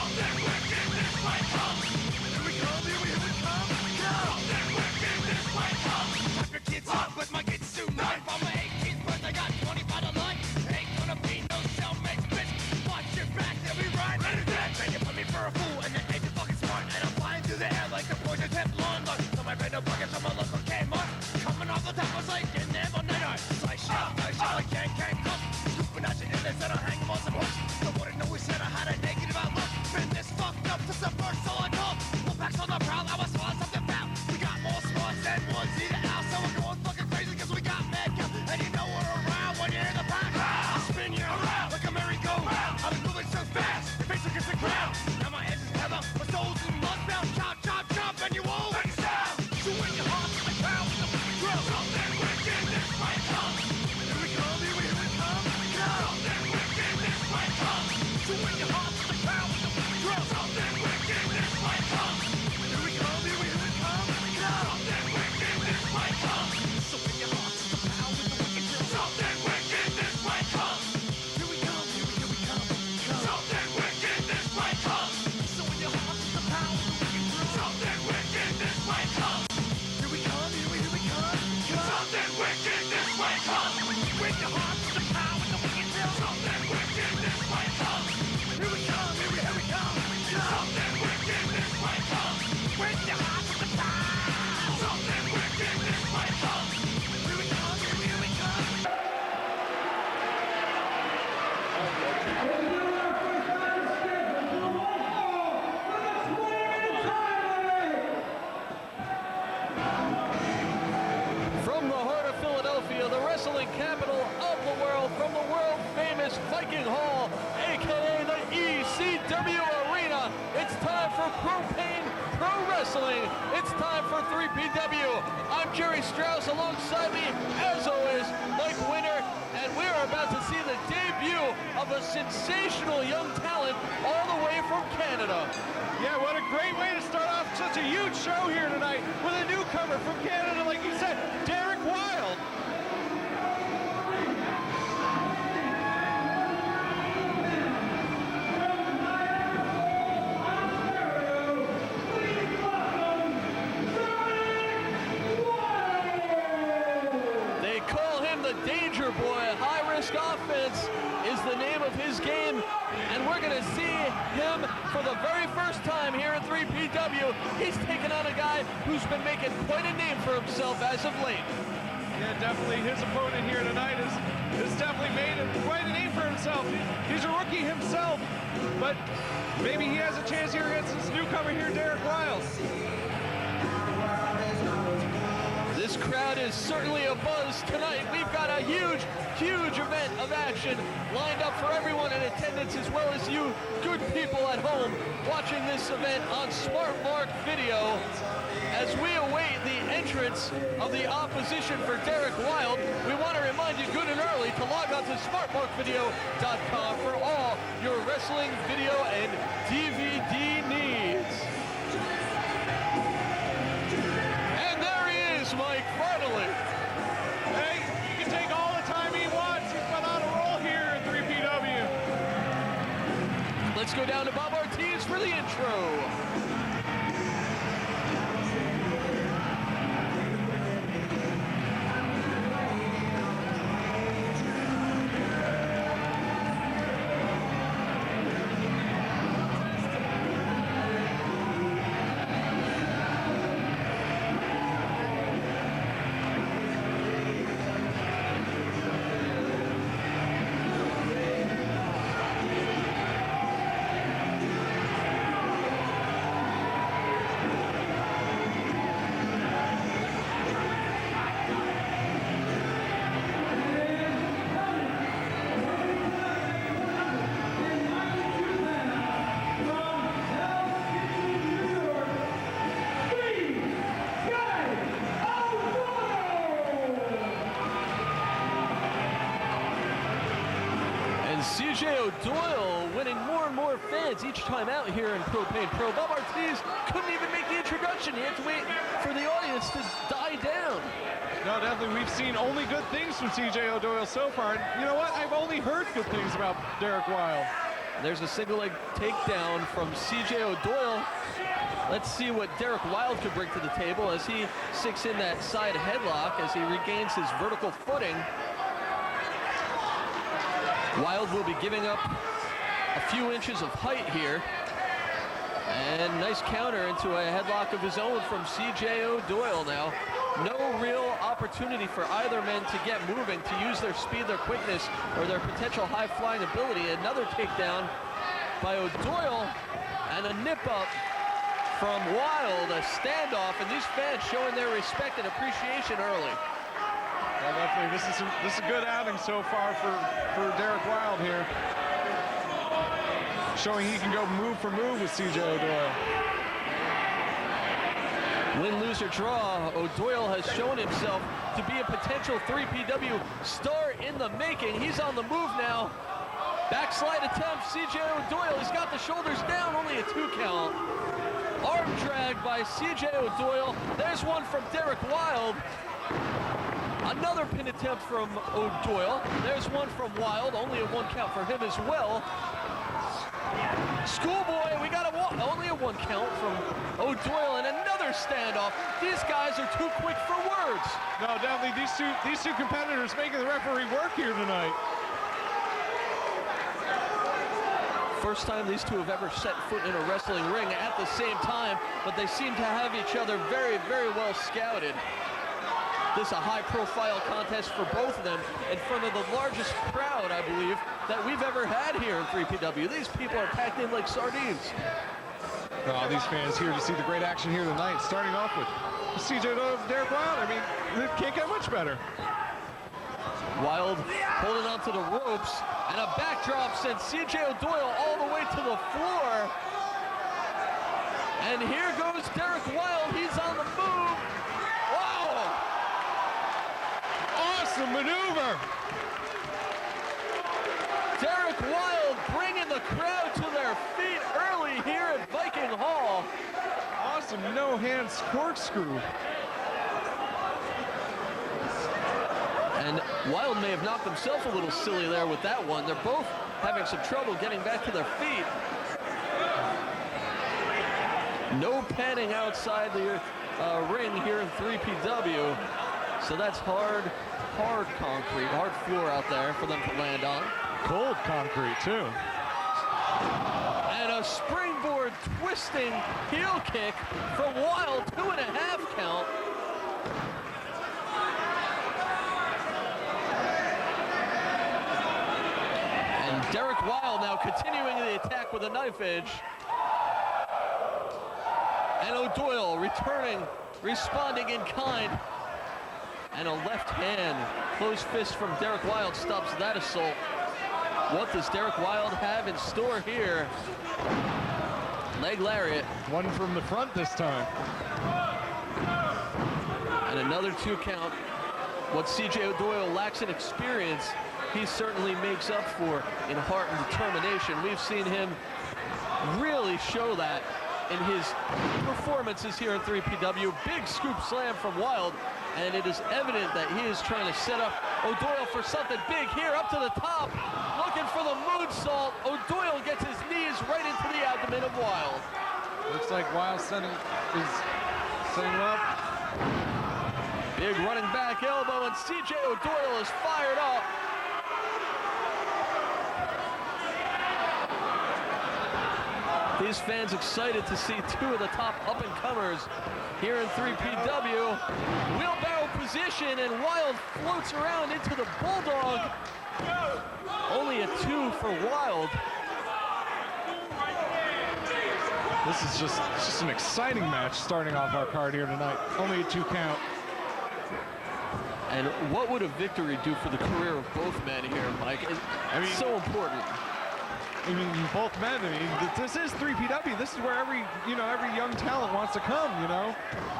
Something wicked this way comes. Here we come, here we come. Something wicked this way comes. Tap your kids up with my kids tonight. For my 18th birthday, got 25 to life. Ain't gonna be no cellmates, bitch. Watch your back, they'll be right. Ready to dead. Man, you put me for a fool, and you ain't too fucking smart. And I'm flying through the air like the poison tip lawn. So my random buckets on my local Kmart. Coming off the top, I was like in there all night. Slice shit, like can't come. Scooping out your inlets and I'll hang them on some hooks. I wouldn't know we said I had a negative outlook. Been this fucked up since the first all I know. Pull backs on the prowl, I was swallowing something foul. We got more spots than ones either out. So we're going fucking crazy cause we got mad cow. And you know we're around when you're in the pack. I'll spin you around like a merry-go-round. I was moving so fast, your face against the ground. Now my head is tether, my soul's in mudbound. Chop, chop, chop, and you won't make a sound. So when your heart's in the crowd with the fucking drill. Something wicked this way comes. Here we come, here we come. Something wicked this way comes. So when your heart's in the crowd with the fucking drill. Something wicked this way comes. Here we come, here we come. Something wicked this way comes. So when your heart's in the crowd with the wicked drill. Something wicked this way comes. Here we come, here we come. Something wicked this way comes. So when your heart's in the crowd with the wicked drill. Something wicked this way comes. Here we come, here we come. Something wicked this way comes. When your heart's in the crowd with the wicked drill. Something wicked this way comes. Here we come, here we come. Something wicked this way comes. When your heart's in the crowd. Something wicked this way comes. Here we come, here we come. From the heart of Philadelphia, the wrestling capital of the world, from the world-famous Viking Hall, a.k.a. the ECW Arena, it's time for Propane Pro Wrestling. It's time for 3PW. I'm Jerry Strauss, alongside me, as always, Mike Winter, and we're about to see the debut of a sensational young talent all the way from Canada. Yeah, what a great way to start off such a huge show here tonight with a newcomer from Canada, like you said, Derek Wylde. They call him the Danger Boy. High Risk Offense is the name of his game, and we're going to see him for the very first time here at 3PW. He's taken on a guy who's been making quite a name for himself as of late. Yeah, definitely his opponent here tonight has definitely made quite a name for himself. He's a rookie himself, but maybe he has a chance here against this newcomer here, Derek Wylde. This crowd is certainly a buzz tonight. We've got a huge event of action lined up for everyone in attendance, as well as you good people at home watching this event on Smart Mark Video. As we await the entrance of the opposition for Derek Wylde, we want to remind you good and early to log on to smartmarkvideo.com for all your wrestling video and DVD needs. Mike, finally. Hey, he can take all the time he wants. He's been on a roll here at 3PW. Let's go down to Bob Ortiz for the intro. Doyle winning more and more fans each time out here in Propane Pro. Bob Ortiz couldn't even make the introduction. He had to wait for the audience to die down. No, definitely. We've seen only good things from CJ O'Doyle so far. And you know what? I've only heard good things about Derek Wylde. There's a single leg takedown from CJ O'Doyle. Let's see what Derek Wylde could bring to the table as he sinks in that side headlock as he regains his vertical footing. Wylde will be giving up a few inches of height here. And nice counter into a headlock of his own from CJ O'Doyle now. No real opportunity for either men to get moving, to use their speed, their quickness, or their potential high-flying ability. Another takedown by O'Doyle, and a nip-up from Wylde, a standoff, and these fans showing their respect and appreciation early. Well, definitely, this is a good outing so far for Derek Wylde here. Showing he can go move for move with CJ O'Doyle. Win, lose, or draw, O'Doyle has shown himself to be a potential 3PW star in the making. He's on the move now. Backslide attempt, CJ O'Doyle. He's got the shoulders down, only a 2 count. Arm drag by CJ O'Doyle. There's one from Derek Wylde. Another pin attempt from O'Doyle. There's one from Wylde, only a 1 count for him as well. Schoolboy, we got only a 1 count from O'Doyle, and another standoff. These guys are too quick for words. No, definitely these two competitors making the referee work here tonight. First time these two have ever set foot in a wrestling ring at the same time, but they seem to have each other very, very well scouted. This is a high-profile contest for both of them in front of the largest crowd, I believe, that we've ever had here in 3PW. These people are packed in like sardines. All these fans here to see the great action here tonight, starting off with CJ O'Doyle, Derek Wylde. I mean, it can't get much better. Wylde holding on to the ropes, and a backdrop sends CJ O'Doyle all the way to the floor. And here goes Derek Wylde. He's on the move. Wow! Awesome maneuver. Derek Wylde bringing the crowd to their feet early here at Viking Hall. Awesome no-hands corkscrew. And Wylde may have knocked himself a little silly there with that one. They're both having some trouble getting back to their feet. No panning outside the ring here in 3PW. So that's hard concrete, hard floor out there for them to land on. Cold concrete, too. And a springboard twisting heel kick from Wylde, 2.5 count. And Derek Wylde now continuing the attack with a knife edge. And O'Doyle returning, responding in kind. And a left hand, closed fist from Derek Wylde stops that assault. What does Derek Wylde have in store here? Leg lariat. One from the front this time. And another 2 count. What CJ O'Doyle lacks in experience, he certainly makes up for in heart and determination. We've seen him really show that in his performances here in 3PW. Big scoop slam from Wylde, and it is evident that he is trying to set up O'Doyle for something big here, up to the top, looking for the moonsault. O'Doyle gets his knees right into the abdomen of Wylde. Looks like Wylde is setting him up. Big running back elbow, and CJ O'Doyle is fired up. These fans excited to see 2 of the top up-and-comers here in 3PW. Wheelbarrow position, and Wylde floats around into the Bulldog. Only a 2 for Wylde. This is just an exciting match starting off our card here tonight. Only a 2 count. And what would a victory do for the career of both men here, Mike? It's so important. I mean, both men. I mean, this is 3PW. This is where every young talent wants to come. You know,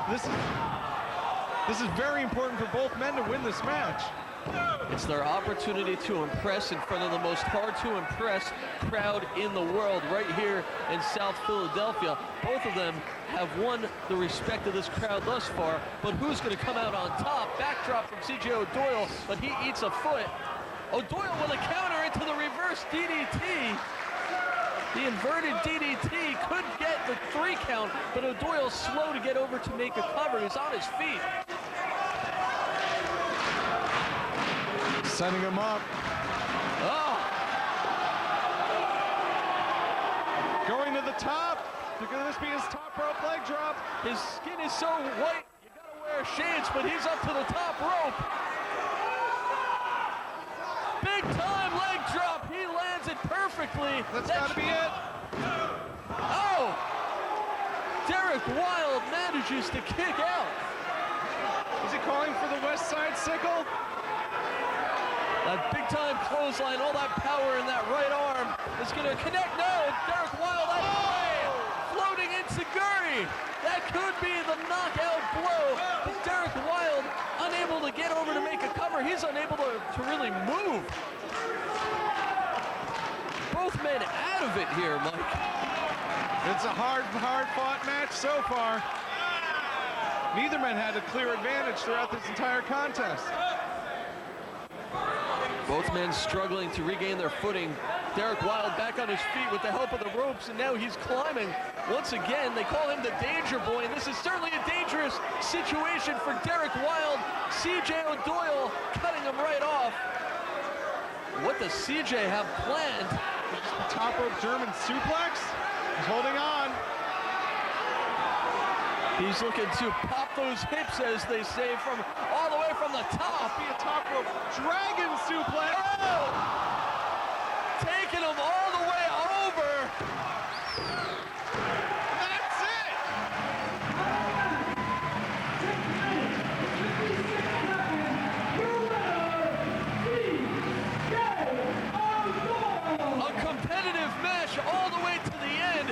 this is very important for both men to win this match. It's their opportunity to impress in front of the most hard-to-impress crowd in the world right here in South Philadelphia. Both of them have won the respect of this crowd thus far, but who's going to come out on top? Backdrop from CJ O'Doyle, but he eats a foot. O'Doyle with a counter into the reverse DDT. The inverted DDT could get the 3 count, but O'Doyle's slow to get over to make a cover. He's on his feet. Setting him up. Oh, Going to the top. Could this be his top rope leg drop? his skin is so white, you gotta wear shades, but he's up to the top rope. Big time leg drop. He lands it perfectly. That's gotta be it. Oh! Derek Wylde manages to kick out. Is he calling for the West Side Sickle? That big time clothesline, all that power in that right arm is gonna connect. No, Derek Wylde out of the way. Floating enziguri. That could be the knockout blow. But Derek Wylde unable to get over to make a cover. He's unable to really move. Both men out of it here, Mike. It's a hard fought match so far. Neither man had a clear advantage throughout this entire contest. Both men struggling to regain their footing. Derek Wylde back on his feet with the help of the ropes, and now he's climbing. Once again, they call him the Danger Boy, and this is certainly a dangerous situation for Derek Wylde. CJ O'Doyle cutting him right off. What does CJ have planned? Top rope German suplex. He's holding on. He's looking to pop those hips, as they say, from all the way from the top. Be a top rope dragon suplex. Oh! Taking him all the way over. That's it. A competitive match all the way to the end,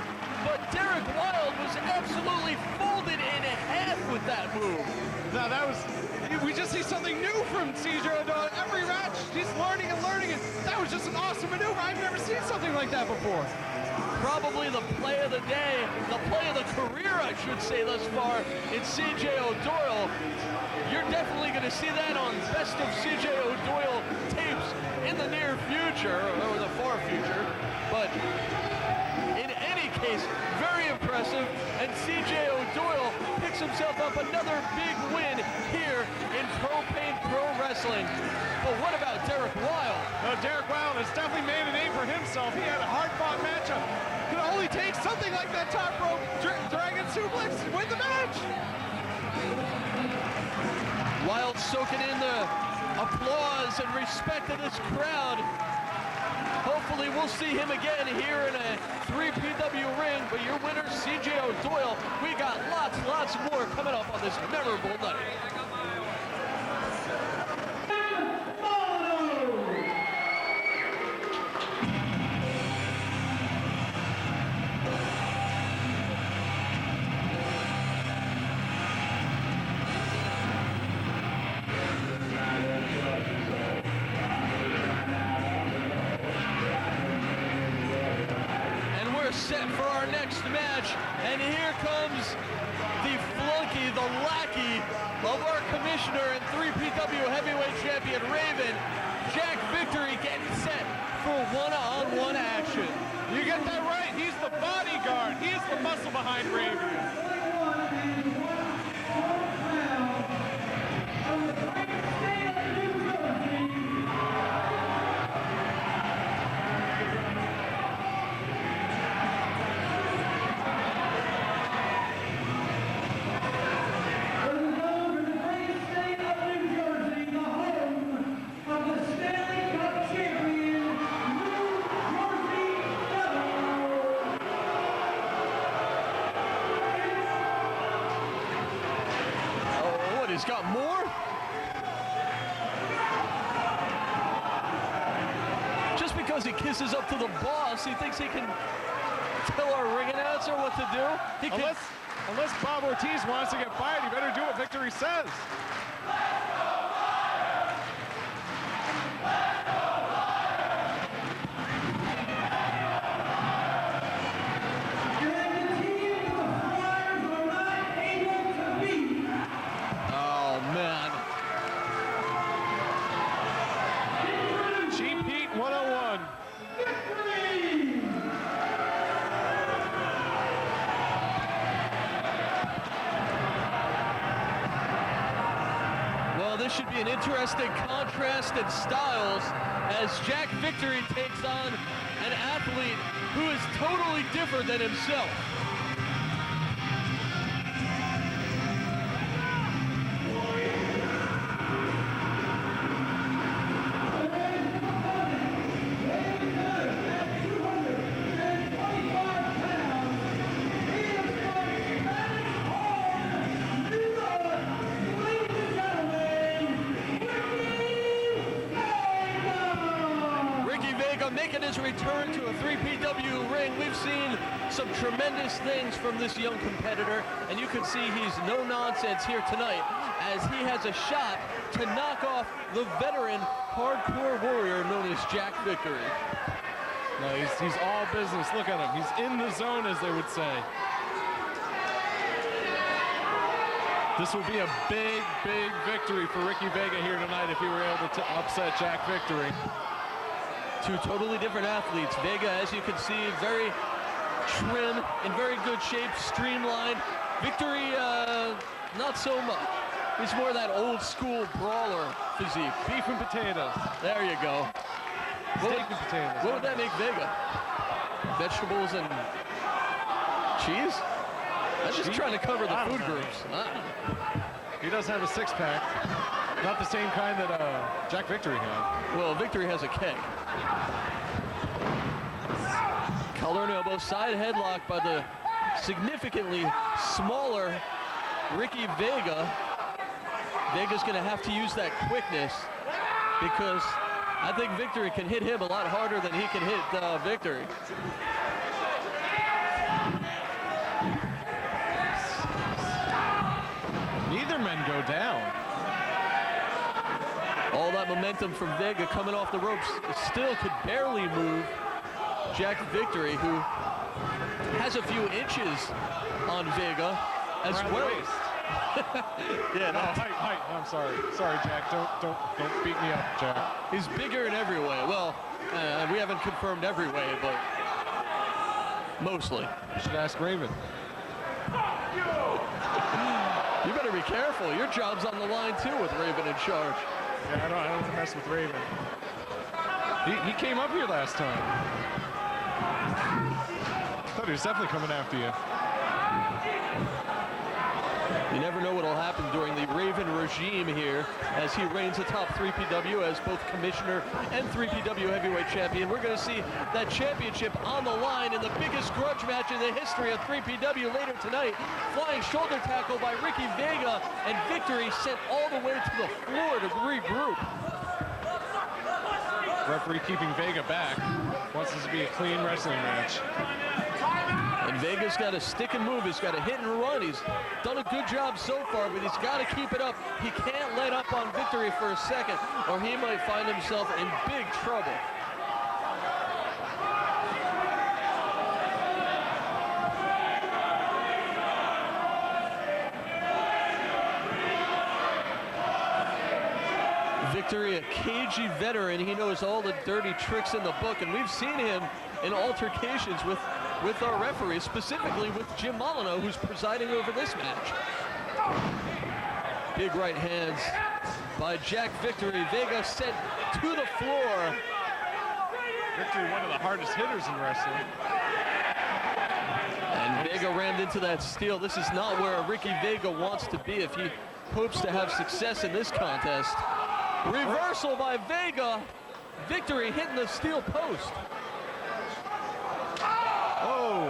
but Derek Wylde was absolutely folded in half with that move. Now that was, we just see something new from CJ O'Doyle. Every match, he's learning and learning, and that was just an awesome maneuver. I've never seen something like that before. Probably the play of the day, the play of the career, I should say, thus far in CJ O'Doyle. You're definitely going to see that on Best of CJ O'Doyle tapes in the near future, or the far future. But in any case, very impressive, and CJ O'Doyle picks himself up another big win here in Propane Pro Wrestling. But what about Derek Wylde? Derek Wylde has definitely made a name for himself. He had a hard-fought matchup. Could only take something like that top rope dragon suplex to win the match. Wylde soaking in the applause and respect of this crowd. Hopefully we'll see him again here in a 3PW ring, but your winner, CJ O'Doyle. We got lots more coming up on this memorable night. Set for our next match, and here comes the flunky, the lackey of our commissioner and 3PW heavyweight champion Raven, Jack Victory, getting set for one-on-one action. You get that right. He's the bodyguard. He is the muscle behind Raven. He's got more? Just because he kisses up to the boss, he thinks he can tell our ring announcer what to do? Unless Bob Ortiz wants to get fired, he better do what Victory says. this should be an interesting contrast in styles as Jack Victory takes on an athlete who is totally different than himself. Making his return to a 3PW ring. We've seen some tremendous things from this young competitor, and you can see he's no nonsense here tonight as he has a shot to knock off the veteran hardcore warrior known as Jack Victory. No, he's all business. Look at him. He's in the zone, as they would say. This will be a big, big victory for Ricky Vega here tonight if he were able to upset Jack Victory. Two totally different athletes. Vega, as you can see, very trim, in very good shape, streamlined. Victory, not so much. He's more that old school brawler physique. Beef and potatoes. There you go. Steak and potatoes. What would that make Vega? Vegetables and cheese? I'm just trying to cover the food groups. He does have a six-pack. Not the same kind that Jack Victory had. Well, Victory has a keg. Collar and elbow, side headlock by the significantly smaller Ricky Vega. Vega's going to have to use that quickness because I think Victory can hit him a lot harder than he can hit Victory. Neither men go down. All that momentum from Vega coming off the ropes, still could barely move Jack Victory, who has a few inches on Vega as well. Yeah, no. Height. I'm sorry. Sorry, Jack. Don't beat me up, Jack. He's bigger in every way. Well, we haven't confirmed every way, but mostly. You should ask Raven. You better be careful. Your job's on the line too with Raven in charge. Yeah, I don't want to mess with Raven. He came up here last time. Thought he was definitely coming after you. You never know what will happen during the Raven regime here as he reigns atop 3PW as both commissioner and 3PW heavyweight champion. We're going to see that championship on the line in the biggest grudge match in the history of 3PW later tonight. Flying shoulder tackle by Ricky Vega, and Victory sent all the way to the floor to regroup. Referee keeping Vega back. Wants this to be a clean wrestling match. And Vega's got to stick and move. He's got to hit and run. He's done a good job so far, but he's got to keep it up. He can't let up on Victory for a second, or he might find himself in big trouble. Victory, a cagey veteran. He knows all the dirty tricks in the book, and we've seen him in altercations with our referee, specifically with Jim Molyneux, who's presiding over this match. Big right hands by Jack Victory. Vega sent to the floor. Victory, one of the hardest hitters in wrestling. And Vega rammed into that steel. This is not where Ricky Vega wants to be if he hopes to have success in this contest. Reversal by Vega. Victory hitting the steel post. Oh,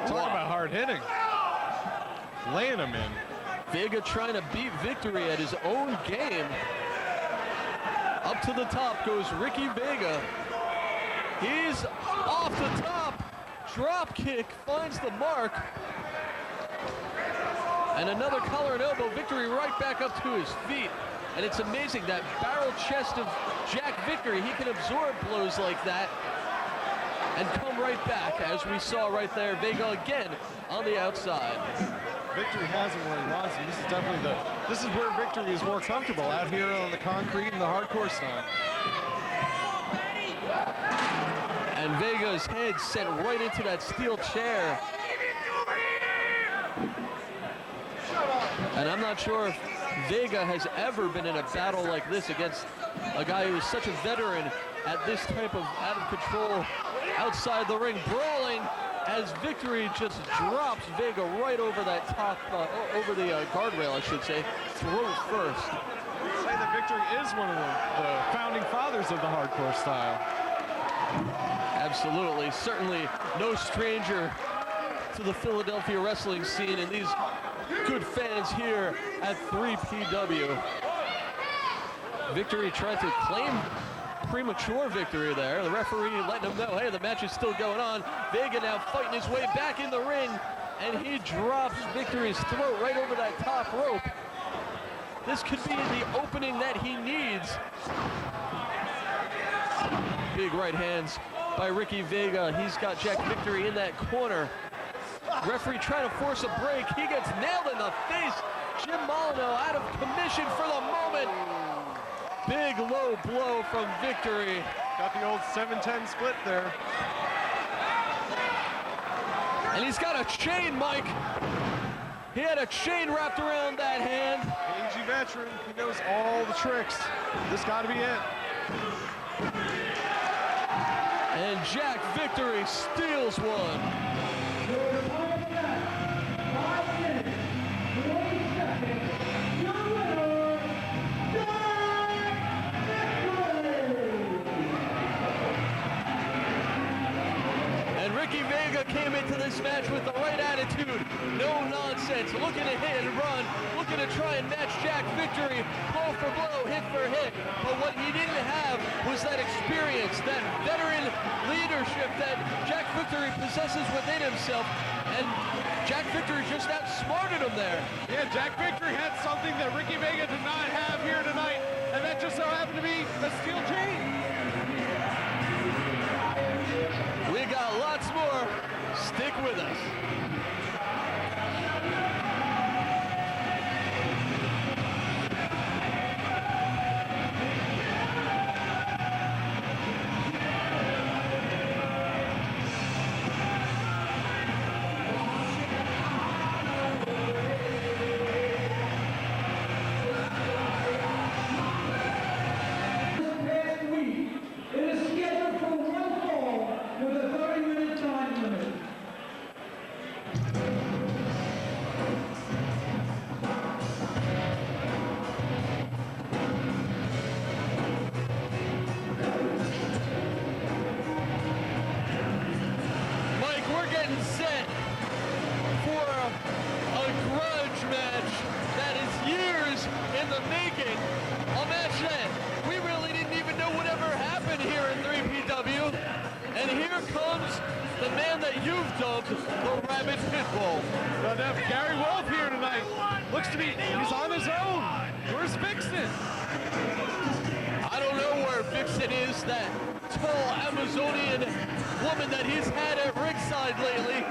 talk about hard hitting. Laying him in. Vega trying to beat Victory at his own game. Up to the top goes Ricky Vega. He's off the top. Drop kick finds the mark. And another collar and elbow. Victory right back up to his feet. And it's amazing, that barrel chest of Jack Victory, he can absorb blows like that and come right back, as we saw right there. Vega again on the outside. Victory has him where he wants him. This is definitely this is where Victory is more comfortable, out here on the concrete and the hardcore style. And Vega's head sent right into that steel chair. And I'm not sure if Vega has ever been in a battle like this against a guy who is such a veteran at this type of out of control outside the ring brawling, as Victory just drops Vega right over that top, over the guardrail, I should say, throat first. I'd say that Victory is one of the founding fathers of the hardcore style. Absolutely, certainly no stranger to the Philadelphia wrestling scene and these good fans here at 3PW. Victory tried to claim premature victory there. The referee letting him know, hey, the match is still going on. Vega now fighting his way back in the ring, and he drops Victory's throat right over that top rope. This could be the opening that he needs. Big right hands by Ricky Vega. He's got Jack Victory in that corner. Referee trying to force a break. He gets nailed in the face. Jim Molyneux out of commission for the moment. Big low blow from Victory. Got the old 7-10 split there. And he's got a chain, Mike. He had a chain wrapped around that hand. Aging veteran, he knows all the tricks. This got to be it. And Jack Victory steals one. Ricky Vega came into this match with the right attitude, no nonsense, looking to hit and run, looking to try and match Jack Victory, blow for blow, hit for hit. But what he didn't have was that experience, that veteran leadership that Jack Victory possesses within himself. And Jack Victory just outsmarted him there. Yeah, Jack Victory had something that Ricky Vega did not have here tonight, and that just so happened to be a steel chain. We got lots more. Stick with us. Gary Wolfe here tonight. Looks to be, he's on his own. Where's Vixen? I don't know where Vixen is, that tall Amazonian woman that he's had at ringside lately.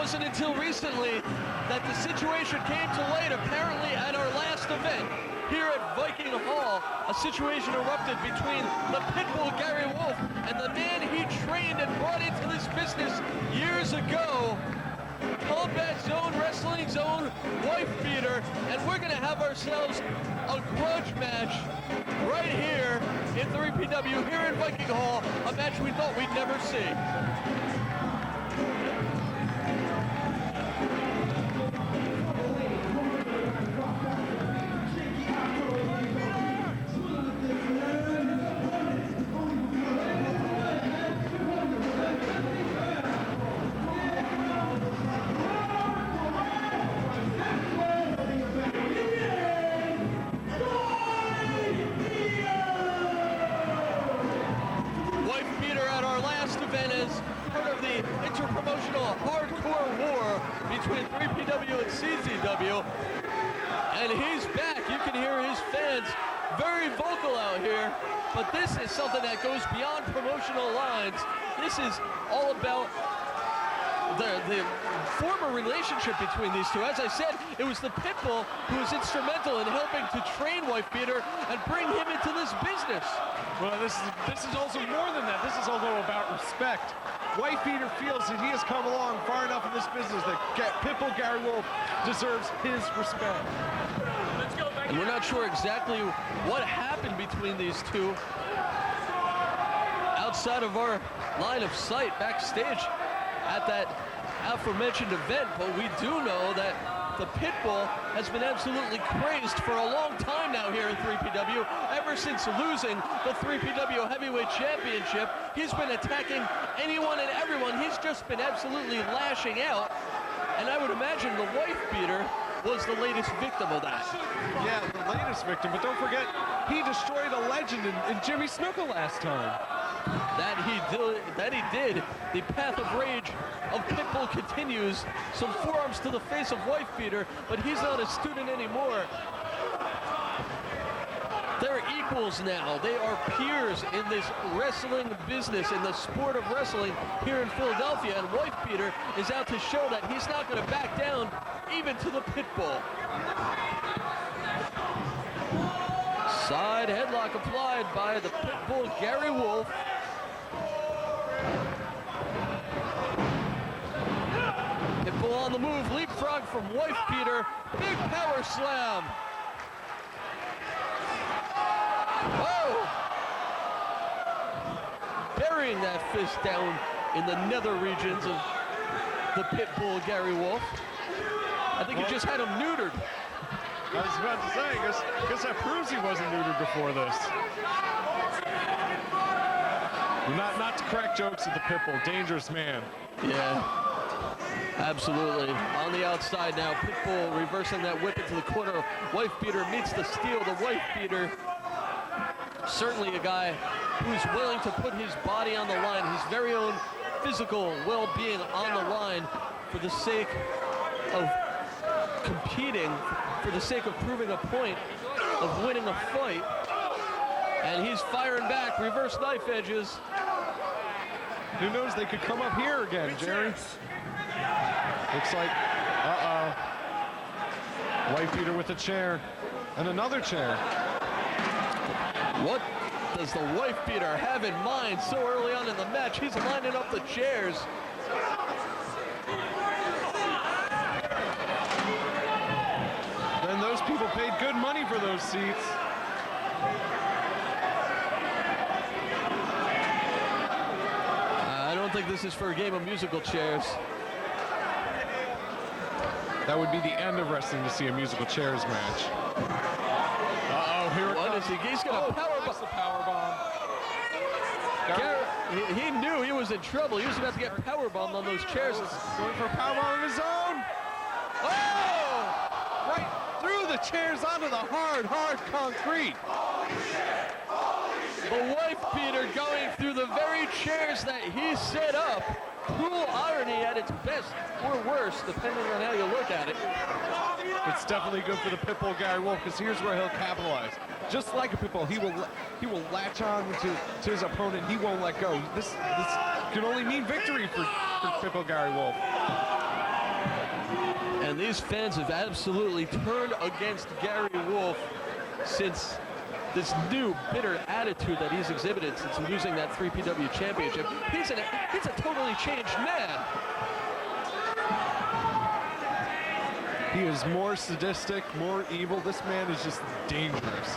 Wasn't until recently that the situation came to light, apparently at our last event here at Viking Hall. A situation erupted between the Pitbull Gary Wolfe and the man he trained and brought into this business years ago, Combat Zone Wrestling Zone Wifebeater, and we're gonna have ourselves a grudge match right here in 3PW here in Viking Hall, a match we thought we'd never see. Interpromotional hardcore war between 3PW and CZW, and he's back. You can hear his fans very vocal out here, but this is something that goes beyond promotional lines. This is all about the former relationship between these two. As I said, it was the Pitbull who was instrumental in helping to train Wifebeater and bring him into this business. Well, this is also more than that. This is also about respect. Wifebeater feels that he has come along far enough in this business that Pitbull Gary Wolfe deserves his respect. And we're not sure exactly what happened between these two outside of our line of sight backstage at that aforementioned event, but we do know that the Pitbull has been absolutely crazed for a long time now here in 3PW. Ever since losing the 3PW Heavyweight Championship, he's been attacking anyone and everyone. He's just been absolutely lashing out, and I would imagine the Wifebeater was the latest victim of that. Yeah, the latest victim, but don't forget, he destroyed a legend in Jimmy Snuka last time. That he did. The path of rage of Pitbull continues. Some forearms to the face of Wifebeater, but he's not a student anymore. They're equals now. They are peers in this wrestling business, in the sport of wrestling here in Philadelphia, and Wifebeater is out to show that he's not going to back down even to the Pitbull. Side headlock applied by the Pitbull Gary Wolfe. Pitbull on the move, leapfrog from Wifebeater, big power slam. Whoa! Burying that fist down in the nether regions of the Pitbull Gary Wolfe. I think he just had him neutered. I was about to say, guess that proves he wasn't neutered before this. Not to crack jokes at the Pitbull, dangerous man. Yeah, absolutely. On the outside now, Pitbull reversing that whip into the corner. Wifebeater meets the steel. The Wifebeater, certainly a guy who's willing to put his body on the line, his very own physical well-being on the line for the sake of competing, for the sake of proving a point, of winning a fight. And he's firing back, reverse knife edges. Who knows, they could come up here again, Jerry. Looks like, Wifebeater with a chair, and another chair. What does the Wifebeater have in mind so early on in the match? He's lining up the chairs. Then those people paid good money for those seats. I don't think this is for a game of musical chairs. That would be the end of wrestling to see a musical chairs match. Uh-oh, here it comes. He's gonna That's the power bomb. He knew he was in trouble. He was about to get powerbombed on those chairs. Going for a power bomb of his own. Oh! Right through the chairs onto the hard concrete. The Wifebeater going through the very chairs that he set up. Cruel irony at its best or worse, depending on how you look at it. It's definitely good for the Pitbull Gary Wolfe, because here's where he'll capitalize. Just like a Pitbull, he will latch on to his opponent. He won't let go. This can only mean victory for Pitbull Gary Wolfe. And these fans have absolutely turned against Gary Wolfe since this new bitter attitude that he's exhibited since losing that 3PW championship. He's a totally changed man. He is more sadistic, more evil. This man is just dangerous.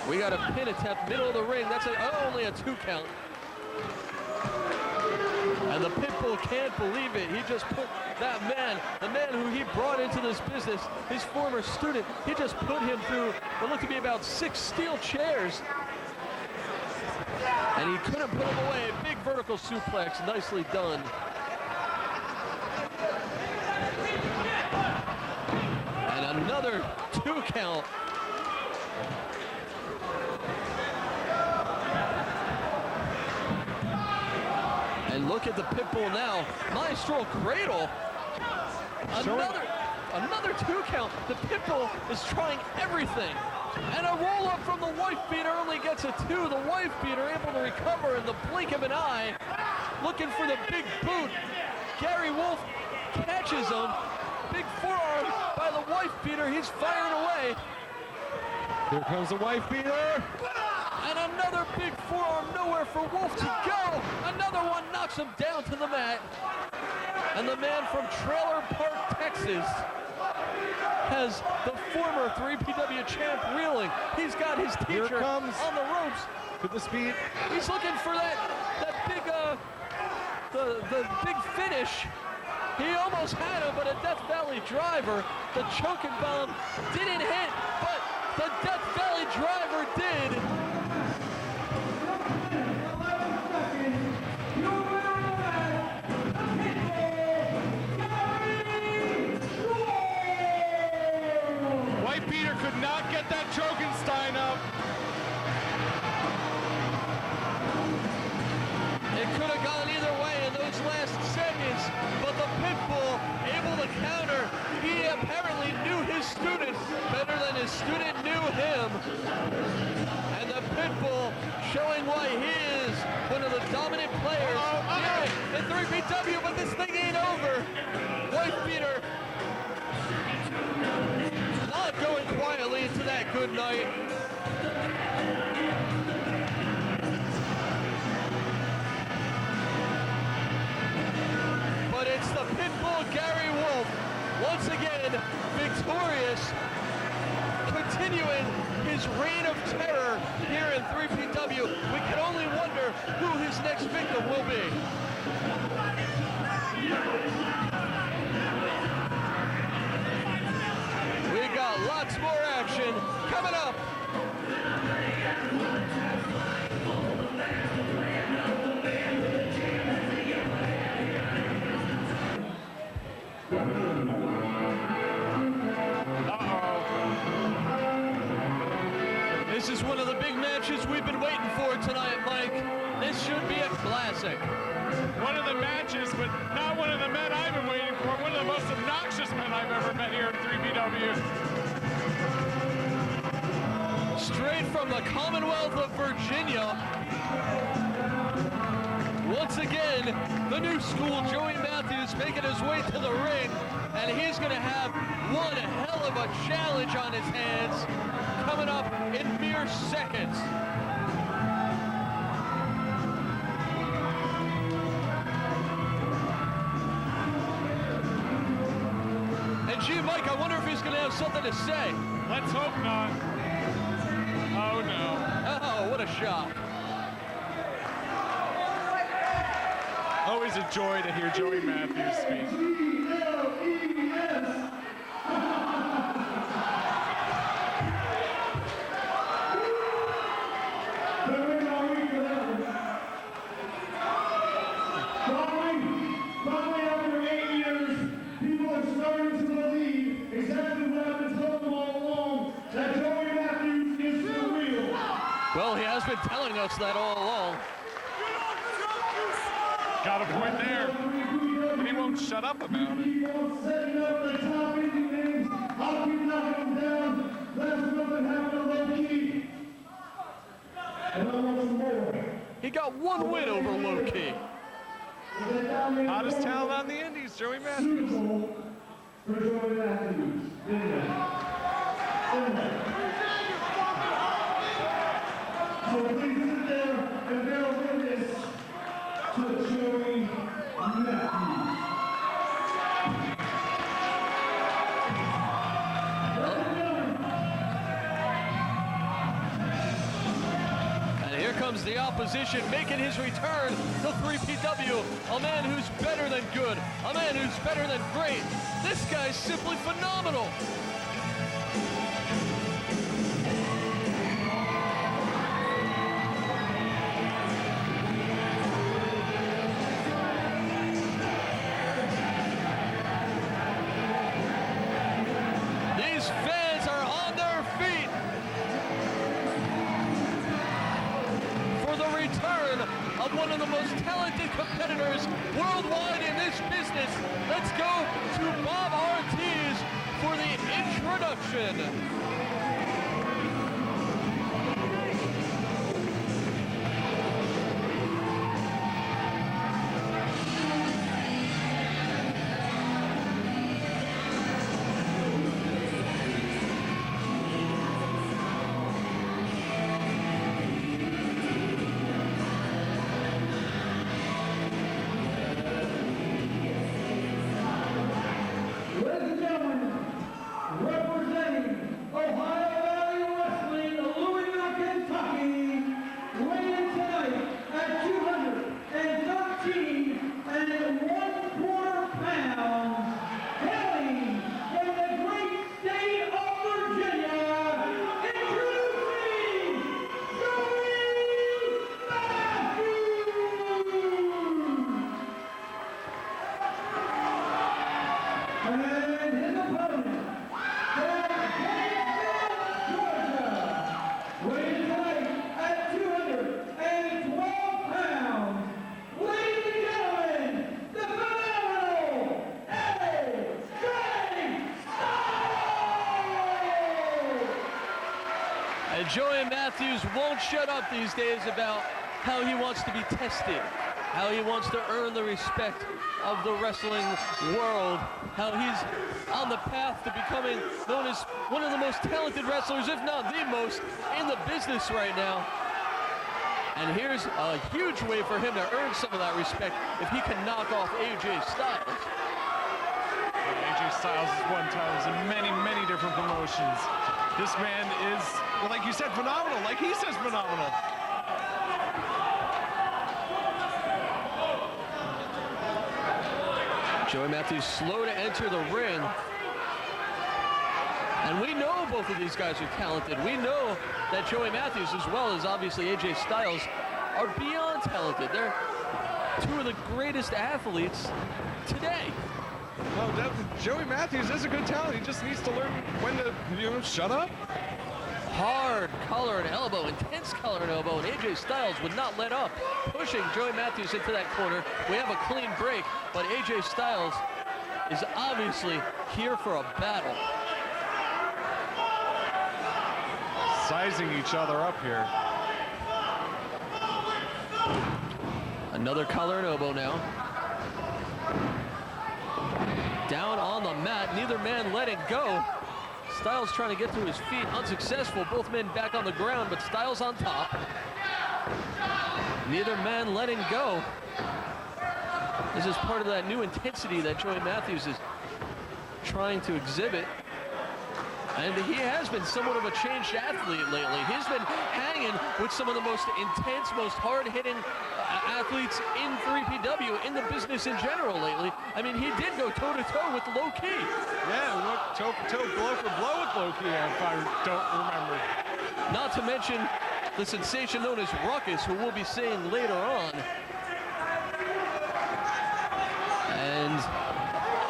We got a pin attempt, middle of the ring. That's only a 2 count. And the Pitbull can't believe it. He just put that man, the man who he brought into this business, his former student, he just put him through what looked to be about 6 steel chairs. And he couldn't put him away. A big vertical suplex, nicely done. And another 2 count. And look at the Pitbull now. Maestro cradle. Another 2 count. The Pitbull is trying everything. And a roll up from the Wifebeater only gets a 2. The Wifebeater able to recover in the blink of an eye. Looking for the big boot. Gary Wolfe catches him. Big forearm by the Wifebeater. He's firing away. Here comes the Wifebeater. And another big forearm, nowhere for Wolfe to go. Another one knocks him down to the mat. And the man from Trailer Park, Texas, has the former 3PW champ reeling. He's got his teacher on the ropes. With the speed. He's looking for that big, the big finish. He almost had him, but a Death Valley driver, the choking bomb didn't hit, but the Death Valley driver did. Wifebeater could not get that Trokenstein up. It could have gone either way in those last seconds, but the Pitbull able to counter. He apparently knew his student better than his student knew him. And the Pitbull showing why he is one of the dominant players here in 3PW, but this thing ain't over. Wifebeater not going quietly into that good night. But it's the Pitbull Gary Wolfe, once again victorious, continuing his reign of terror here in 3PW. We can only wonder who his next victim will be. We got lots more action coming up. This is one of the big matches we've been waiting for tonight, Mike. This should be a classic. One of the matches, but not one of the men I've been waiting for. One of the most obnoxious men I've ever met here at 3PW. Straight from the Commonwealth of Virginia. Once again, the new school Joey Matthews making his way to the ring, and he's going to have one hell of a challenge on his hands coming up in mere seconds. And gee, Mike, I wonder if he's going to have something to say. Let's hope not. Oh no. Oh, what a shock. Always a joy to hear Joey Matthews speak. Finally, after 8 years, people are starting to believe exactly what I've been telling them all along, that Joey Matthews is for real. Well, he has been telling us that all along. Got a point there. But he won't shut up about it. Keep on setting up the top indie names. I'll keep knocking them down. Last nothing happened to low key. And I want some more. He got one win over Low Key. Hottest talent on the Indies, Joey Matthews. For Joey Matthews. So please sit there and bear witness to Joey Matthews. And here comes the opposition making his return to 3PW. A man who's better than good. A man who's better than great. This guy's simply phenomenal. These fans are on their feet for the return of one of the most talented competitors worldwide in this business. Let's go to Bob Ortiz for the introduction. And Joey Matthews won't shut up these days about how he wants to be tested, how he wants to earn the respect of the wrestling world, how he's on the path to becoming known as one of the most talented wrestlers, if not the most, in the business right now. And here's a huge way for him to earn some of that respect if he can knock off AJ Styles. AJ Styles has won titles in many, many different promotions. This man is, well, like you said, phenomenal. Like he says, phenomenal. Joey Matthews slow to enter the ring. And we know both of these guys are talented. We know that Joey Matthews, as well as obviously AJ Styles, are beyond talented. They're two of the greatest athletes today. Oh, Joey Matthews is a good talent. He just needs to learn when to, shut up. Hard collar and elbow, intense collar and elbow, and AJ Styles would not let up, pushing Joey Matthews into that corner. We have a clean break, but AJ Styles is obviously here for a battle. Sizing each other up here. Another collar and elbow now. Down on the mat, neither man letting go. Styles trying to get to his feet, unsuccessful. Both men back on the ground, but Styles on top. Neither man letting go. This is part of that new intensity that Joey Matthews is trying to exhibit. And he has been somewhat of a changed athlete lately. He's been hanging with some of the most intense, most hard-hitting athletes in 3PW, in the business in general lately. I mean, he did go toe-to-toe with Low Key. Yeah, we went toe-to-toe, blow for blow with Low Key, if I don't remember. Not to mention the sensation known as Ruckus, who we'll be seeing later on. And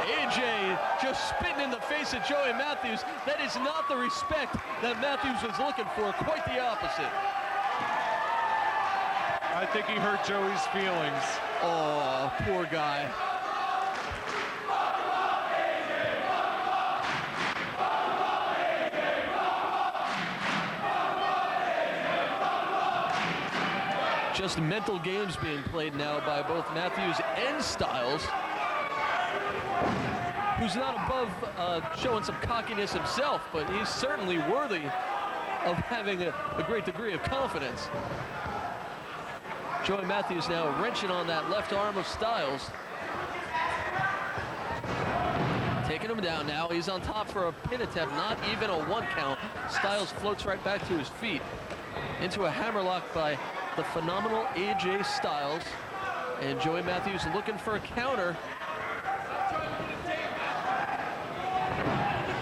AJ just spitting in the face of Joey Matthews. That is not the respect that Matthews was looking for, quite the opposite. I think he hurt Joey's feelings. Oh, poor guy. Just mental games being played now by both Matthews and Styles, who's not above showing some cockiness himself, but he's certainly worthy of having a great degree of confidence. Joey Matthews now wrenching on that left arm of Styles. Taking him down now. He's on top for a pin attempt, not even a 1 count. Styles floats right back to his feet. Into a hammerlock by the phenomenal AJ Styles. And Joey Matthews looking for a counter.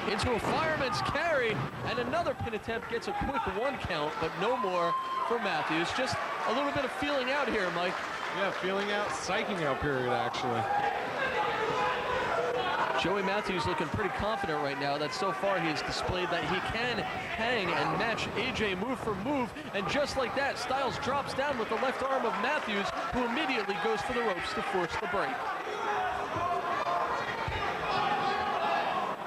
Into a fireman's carry, and another pin attempt gets a quick 1 count, but no more for Matthews. Just a little bit of feeling out here, Mike. Yeah, feeling out, psyching out period, actually. Joey Matthews looking pretty confident right now that so far he has displayed that he can hang and match AJ move for move, and just like that, Styles drops down with the left arm of Matthews, who immediately goes for the ropes to force the break.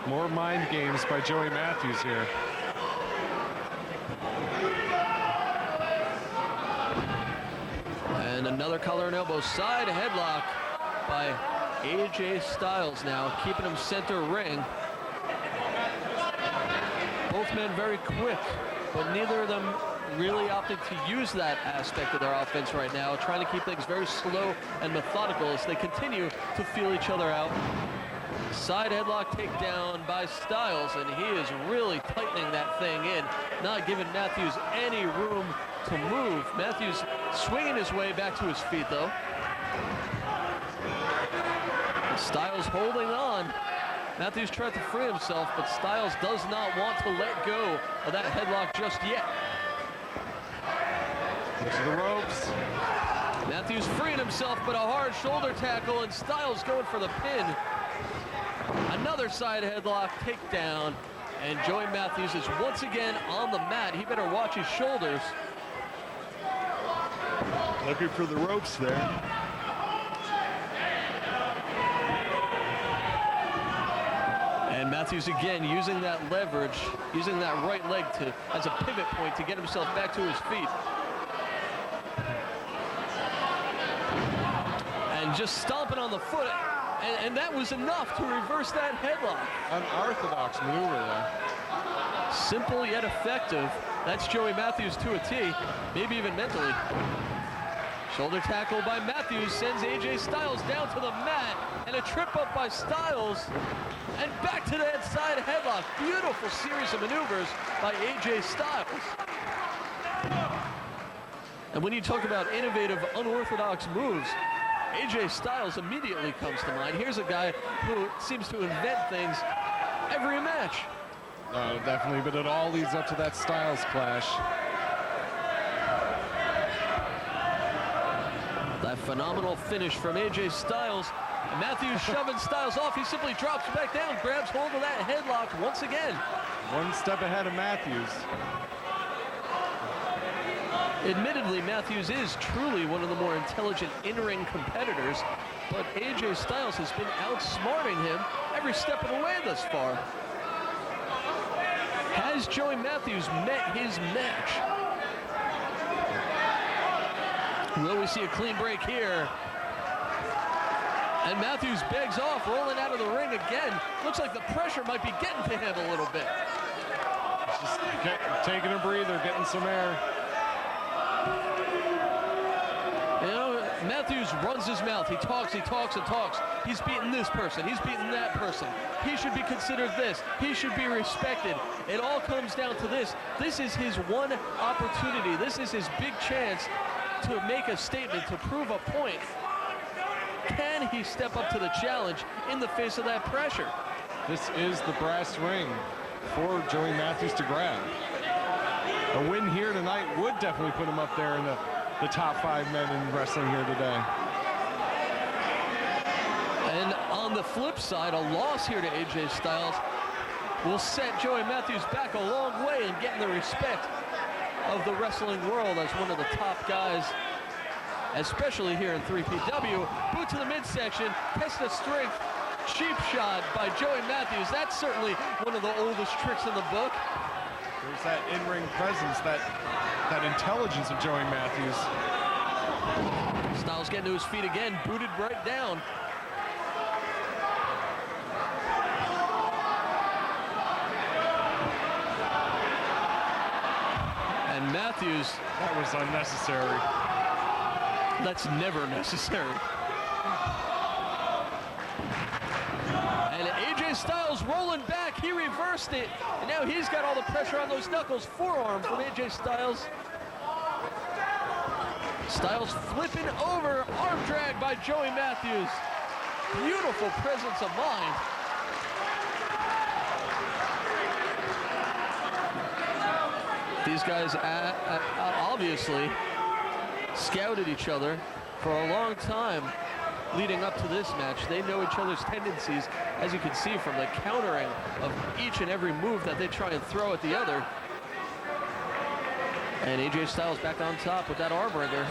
More mind games by Joey Matthews here. And another collar and elbow side headlock by AJ Styles now, keeping him center ring. Both men very quick, but neither of them really opted to use that aspect of their offense right now, trying to keep things very slow and methodical as they continue to feel each other out. Side headlock takedown by Styles, and he is really tightening that thing in, not giving Matthews any room to move. Matthews swinging his way back to his feet, though. Styles holding on. Matthews tried to free himself, but Styles does not want to let go of that headlock just yet. To the ropes. Matthews freeing himself, but a hard shoulder tackle, and Styles going for the pin. Another side headlock takedown, and Joey Matthews is once again on the mat. He better watch his shoulders. Looking for the ropes there. And Matthews again using that leverage. using that right leg as a pivot point to get himself back to his feet. And just stomping on the foot, and that was enough to reverse that headlock. Unorthodox maneuver there. Simple yet effective. That's Joey Matthews to a T, maybe even mentally. Shoulder tackle by Matthews sends AJ Styles down to the mat, and a trip up by Styles, and back to that side headlock. Beautiful series of maneuvers by AJ Styles. And when you talk about innovative, unorthodox moves, AJ Styles immediately comes to mind. Here's a guy who seems to invent things every match. No, definitely, but it all leads up to that Styles clash. That phenomenal finish from AJ Styles. Matthews shoving Styles off. He simply drops back down, grabs hold of that headlock once again. One step ahead of Matthews. Admittedly, Matthews is truly one of the more intelligent in-ring competitors, but AJ Styles has been outsmarting him every step of the way thus far. Has Joey Matthews met his match? Will we see a clean break here? And Matthews begs off, rolling out of the ring again. Looks like the pressure might be getting to him a little bit. Just taking a breather, getting some air. You know, Matthews runs his mouth. He talks, and talks. He's beating this person. He's beating that person. He should be considered this. He should be respected. It all comes down to this. This is his one opportunity. This is his big chance to make a statement, to prove a point. Can he step up to the challenge in the face of that pressure? This is the brass ring for Joey Matthews to grab. A win here tonight would definitely put him up there in the top 5 men in wrestling here today. And on the flip side, a loss here to AJ Styles will set Joey Matthews back a long way in getting the respect of the wrestling world as one of the top guys, especially here in 3PW. Boot to the midsection, test of strength, cheap shot by Joey Matthews. That's certainly one of the oldest tricks in the book. There's that in-ring presence, that intelligence of Joey Matthews. Styles getting to his feet again, booted right down. And Matthews... That was unnecessary. That's never necessary. And AJ Styles rolling back. He reversed it. And now he's got all the pressure on those knuckles. Forearm from AJ Styles. Styles flipping over. Arm drag by Joey Matthews. Beautiful presence of mind. These guys obviously scouted each other for a long time leading up to this match. They know each other's tendencies, as you can see from the countering of each and every move that they try and throw at the other. And AJ Styles back on top with that arm wringer.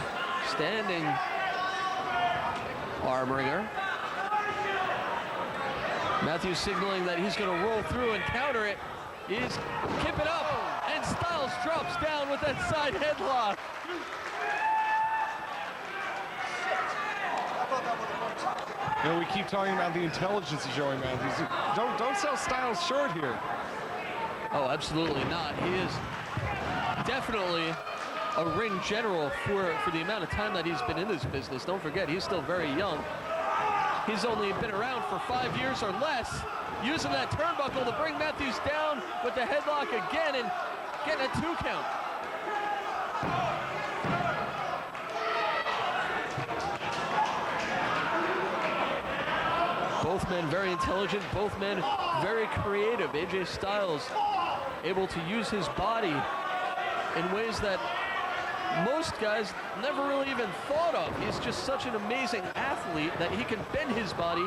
Standing arm wringer. Matthews signaling that he's going to roll through and counter it. He's kipping up, and Styles drops down with that side headlock. You know, we keep talking about the intelligence of Joey Matthews. Don't sell Styles short here. Oh, absolutely not. He is definitely a ring general for the amount of time that he's been in this business. Don't forget, he's still very young. He's only been around for 5 years or less, using that turnbuckle to bring Matthews down with the headlock again and getting a 2 count. Both men very intelligent, both men very creative. AJ Styles able to use his body in ways that most guys never really even thought of. He's just such an amazing athlete that he can bend his body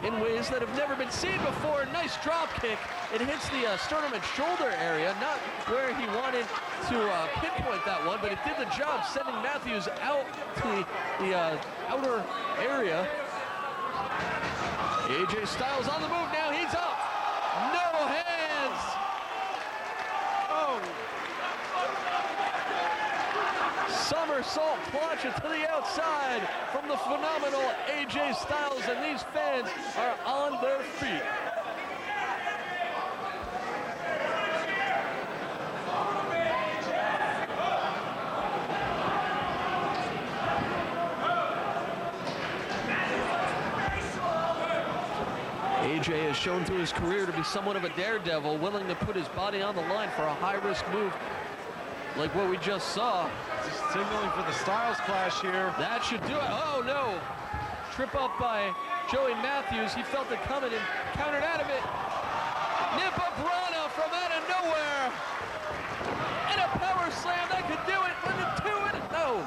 in ways that have never been seen before. Nice drop kick. It hits the sternum and shoulder area, not where he wanted to pinpoint that one, but it did the job, sending Matthews out to the outer area. AJ Styles on the move now. He's up. No hands. somersault clutch to the outside from the phenomenal AJ Styles, and these fans are on their feet. AJ has shown through his career to be somewhat of a daredevil, willing to put his body on the line for a high-risk move like what we just saw. Just signaling for the Styles clash here. That should do it. Oh, no. Trip up by Joey Matthews. He felt it coming and countered out of it. Nip up Rana from out of nowhere. And a power slam. That could do it. But the two and no.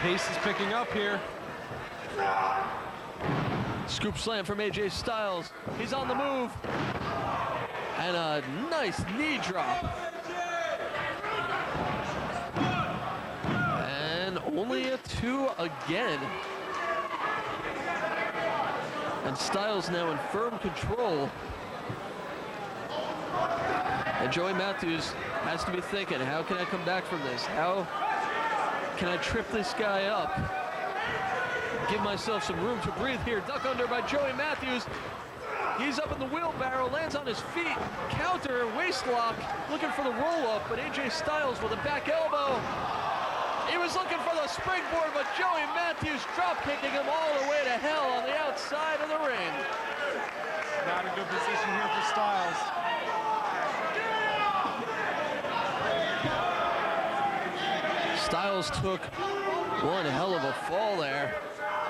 Pace is picking up here. Scoop slam from AJ Styles. He's on the move. And a nice knee drop. And only a 2 again. And Styles now in firm control. And Joey Matthews has to be thinking, how can I come back from this? How can I trip this guy up? Give myself some room to breathe here. Duck under by Joey Matthews. He's up in the wheelbarrow, lands on his feet. Counter, waist lock, looking for the roll-up, but AJ Styles with a back elbow. He was looking for the springboard, but Joey Matthews drop-kicking him all the way to hell on the outside of the ring. Not a good position here for Styles. Styles took one hell of a fall there.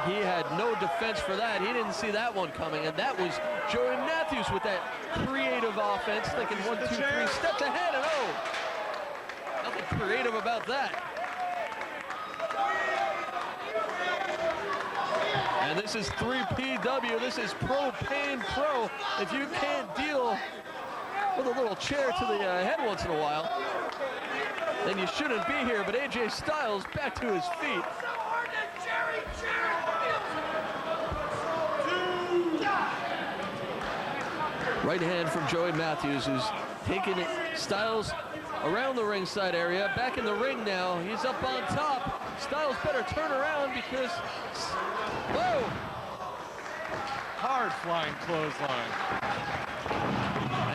He had no defense for that. He didn't see that one coming, and that was Joey Matthews with that creative offense, thinking 1, 2, 3 steps ahead, and oh, nothing creative about that. And this is 3PW. This is Pro Pain Pro. If you can't deal with a little chair to the head once in a while, then you shouldn't be here. But AJ Styles back to his feet. Right hand from Joey Matthews, who's taking Styles around the ringside area. Back in the ring now. He's up on top. Styles better turn around because... Whoa! Hard flying clothesline.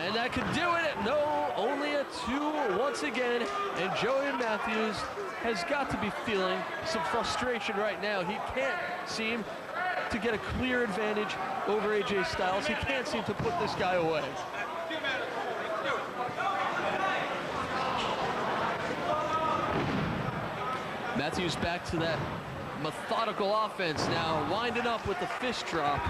And that could do it. No, only a 2 once again. And Joey Matthews has got to be feeling some frustration right now. He can't seem to get a clear advantage over AJ Styles. He can't seem to put this guy away. Matthews back to that methodical offense now, winding up with the fist drop.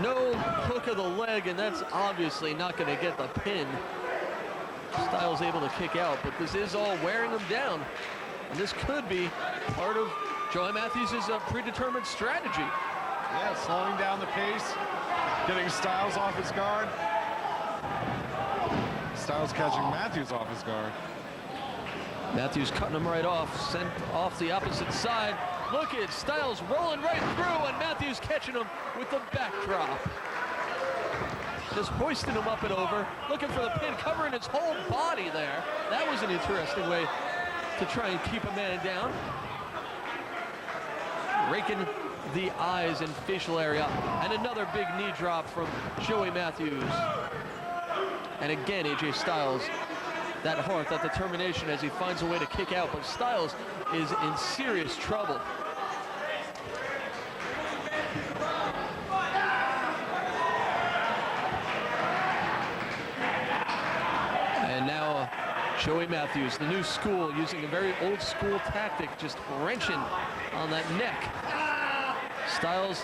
No hook of the leg, and that's obviously not going to get the pin. Styles able to kick out, but this is all wearing him down. And this could be part of Joey Matthews' predetermined strategy. Yeah, slowing down the pace, getting Styles off his guard. Styles catching Matthews off his guard. Matthews cutting him right off, sent off the opposite side. Look at Styles rolling right through, and Matthews catching him with the backdrop. Just hoisting him up and over, looking for the pin, covering his whole body there. That was an interesting way to try and keep a man down. Raking the eyes and facial area, and another big knee drop from Joey Matthews. And again, AJ Styles, that heart, that determination as he finds a way to kick out, but Styles is in serious trouble. And now Joey Matthews, the new school, using a very old school tactic, just wrenching on that neck. Styles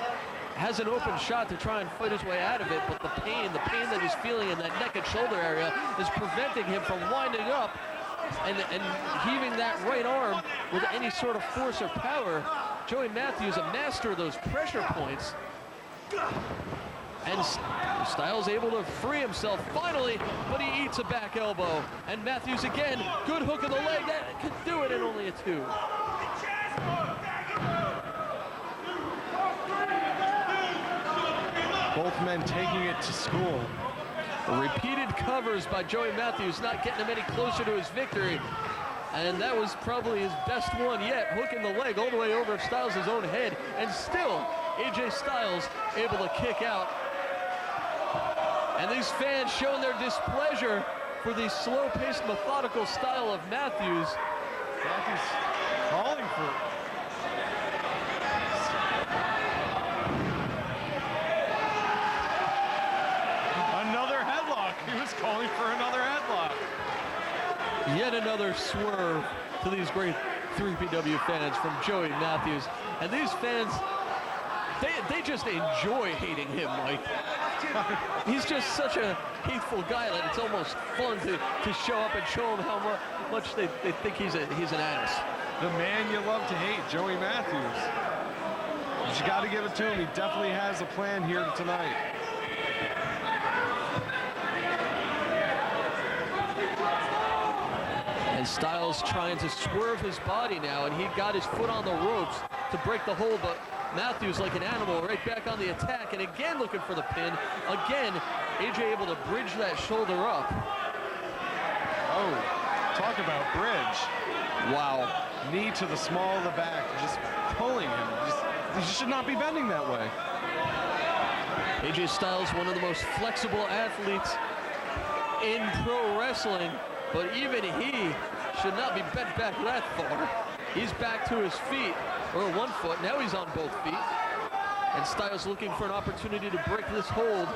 has an open shot to try and fight his way out of it, but the pain that he's feeling in that neck and shoulder area is preventing him from winding up and heaving that right arm with any sort of force or power. Joey Matthews, a master of those pressure points. And Styles able to free himself finally, but he eats a back elbow. And Matthews again, good hook of the leg, that could do it in only a 2. Both men taking it to school. Repeated covers by Joey Matthews, not getting him any closer to his victory. And that was probably his best one yet, hooking the leg all the way over Styles' own head, and still AJ Styles able to kick out. And these fans showing their displeasure for the slow-paced, methodical style of Matthews. Matthews calling for another headlock. He was calling for another headlock. Yet another swerve to these great 3PW fans from Joey Matthews. And these fans, they just enjoy hating him, Mike. He's just such a hateful guy that it's almost fun to show up and show him how much they think he's an ass. The man you love to hate, Joey Matthews. But you got to give it to him. He definitely has a plan here tonight. And Styles trying to swerve his body now, and he got his foot on the ropes to break the hold, but Matthews, like an animal, right back on the attack, and again looking for the pin. Again, AJ able to bridge that shoulder up. Oh, talk about bridge. Wow. Knee to the small of the back, just pulling him. He should not be bending that way. AJ Styles, one of the most flexible athletes in pro wrestling, but even he should not be bent back that far. He's back to his feet, or one foot. Now he's on both feet. And Styles looking for an opportunity to break this hold.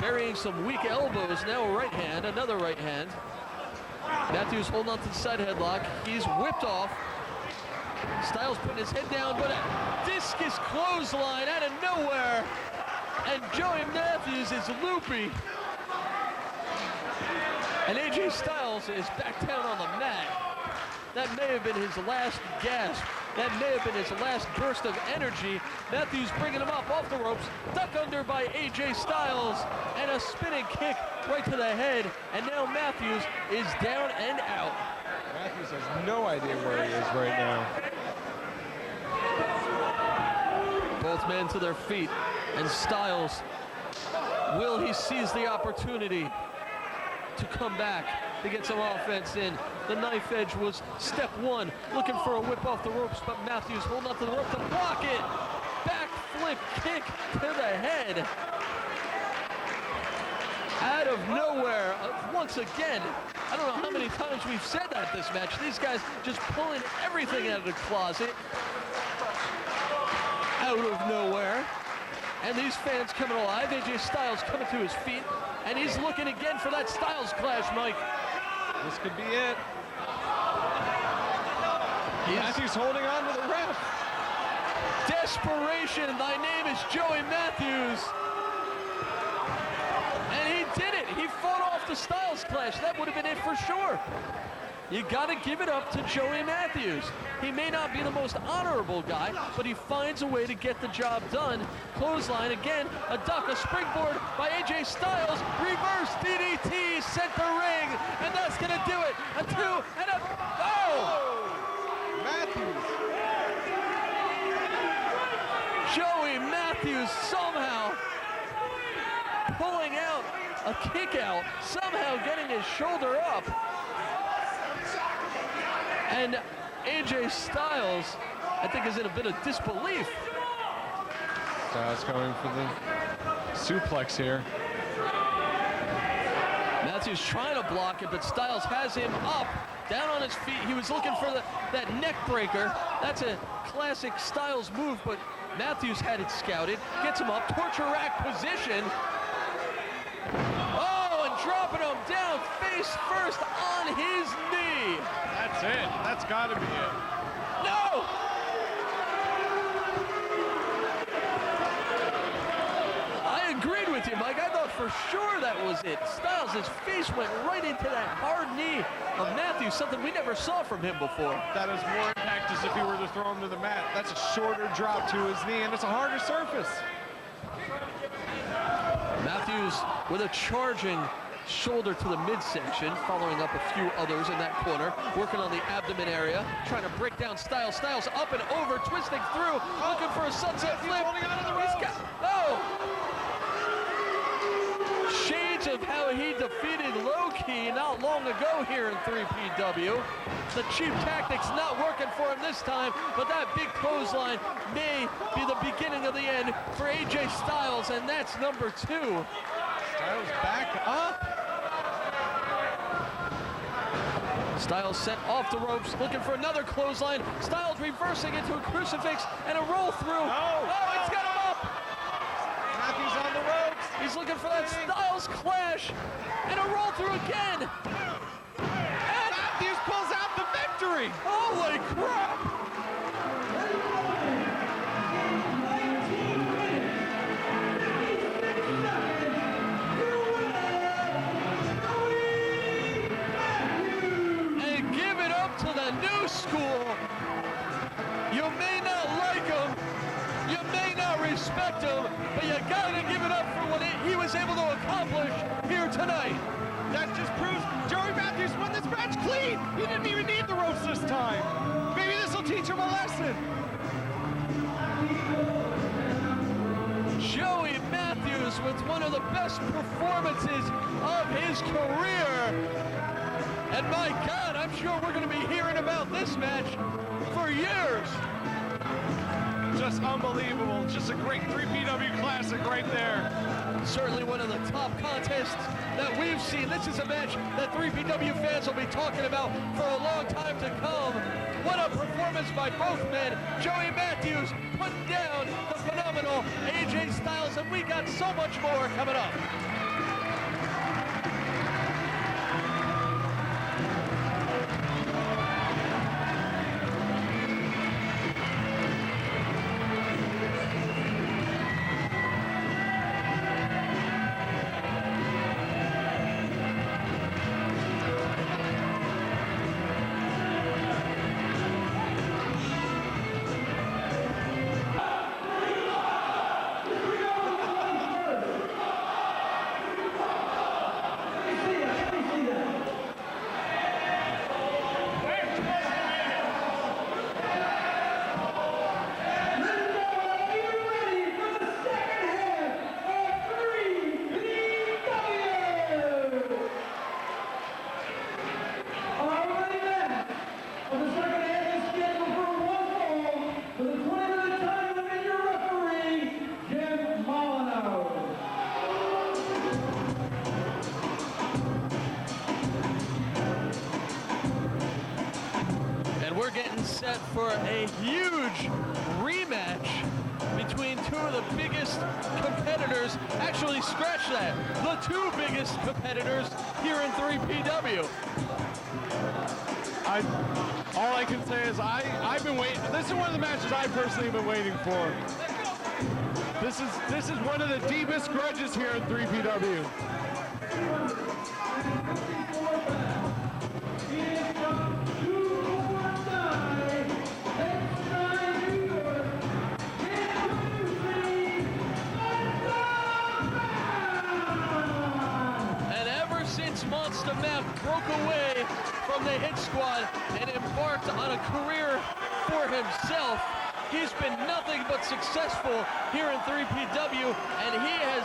Burying some weak elbows. Now a right hand, another right hand. Matthews holding on to the side headlock. He's whipped off. Styles putting his head down, but a discus clothesline out of nowhere. And Joey Matthews is loopy. And AJ Styles is back down on the mat. That may have been his last gasp. That may have been his last burst of energy. Matthews bringing him up off the ropes. Duck under by AJ Styles. And a spinning kick right to the head. And now Matthews is down and out. Matthews has no idea where he is right now. Both men to their feet. And Styles, will he seize the opportunity to come back, to get some offense in? The knife edge was step one, looking for a whip off the ropes, but Matthews holding up to the rope to block it. Back flip kick to the head. Out of nowhere, once again, I don't know how many times we've said that this match. These guys just pulling everything out of the closet. Out of nowhere. And these fans coming alive. AJ Styles coming to his feet. And he's looking again for that Styles clash, Mike. This could be it. Matthews holding on to the ref. Desperation. Thy name is Joey Matthews. And he did it. He fought off the Styles clash. That would have been it for sure. You got to give it up to Joey Matthews. He may not be the most honorable guy, but he finds a way to get the job done. Clothesline again, a duck, a springboard by AJ Styles. Reverse DDT, center ring, and that's going to do it. A two and a... Oh! Matthews. Joey Matthews somehow pulling out a kick out, somehow getting his shoulder up. And AJ Styles, I think, is in a bit of disbelief. Styles going for the suplex here. Matthews trying to block it, but Styles has him up, down on his feet. He was looking for that neck breaker. That's a classic Styles move, but Matthews had it scouted. Gets him up, torture rack position. Oh, and dropping him down face first on his knee. That's it. That's got to be it. No! I agreed with you, Mike. I thought for sure that was it. Styles' face went right into that hard knee of Matthews, something we never saw from him before. That is more impact as if he were to throw him to the mat. That's a shorter drop to his knee, and it's a harder surface. Matthews with a charging shoulder to the midsection, following up a few others in that corner, working on the abdomen area, trying to break down Styles. Styles up and over, twisting through, looking for a sunset flip. Holding on to the ropes. Oh! Shades reminds of how he defeated Low-Key not long ago here in 3PW. The cheap tactics not working for him this time, but that big clothesline may be the beginning of the end for AJ Styles, and that's number 2. Styles back up. Styles sent off the ropes, looking for another clothesline. Styles reversing into a crucifix and a roll through. Oh, it's got him up. Matthews on the ropes. He's looking for that Styles clash and a roll through again. And Matthews pulls out the victory. Holy crap. To the new school. You may not like him, you may not respect him, but you gotta give it up for what he was able to accomplish here tonight. That just proves Joey Matthews won this match clean. He didn't even need the ropes this time. Maybe this will teach him a lesson. Joey Matthews with one of the best performances of his career. And my God, I'm sure we're going to be hearing about this match for years. Just unbelievable. Just a great 3PW classic right there. Certainly one of the top contests that we've seen. This is a match that 3PW fans will be talking about for a long time to come. What a performance by both men. Joey Matthews putting down the phenomenal AJ Styles, and we got so much more coming up. Set for a huge rematch between two of the biggest competitors. Actually, scratch that. The two biggest competitors here in 3PW. All I can say is I've been waiting. This is one of the matches I personally have been waiting for. This is one of the deepest grudges here in 3PW. Monsta Mack broke away from the Hit Squad and embarked on a career for himself. He's been nothing but successful here in 3PW, and he has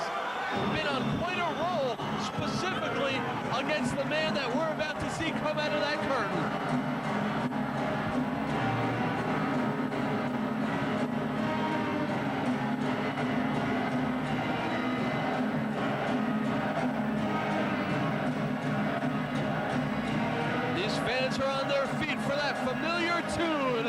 been on quite a roll, specifically against the man that we're about to see come out of that curtain. Are on their feet for that familiar tune.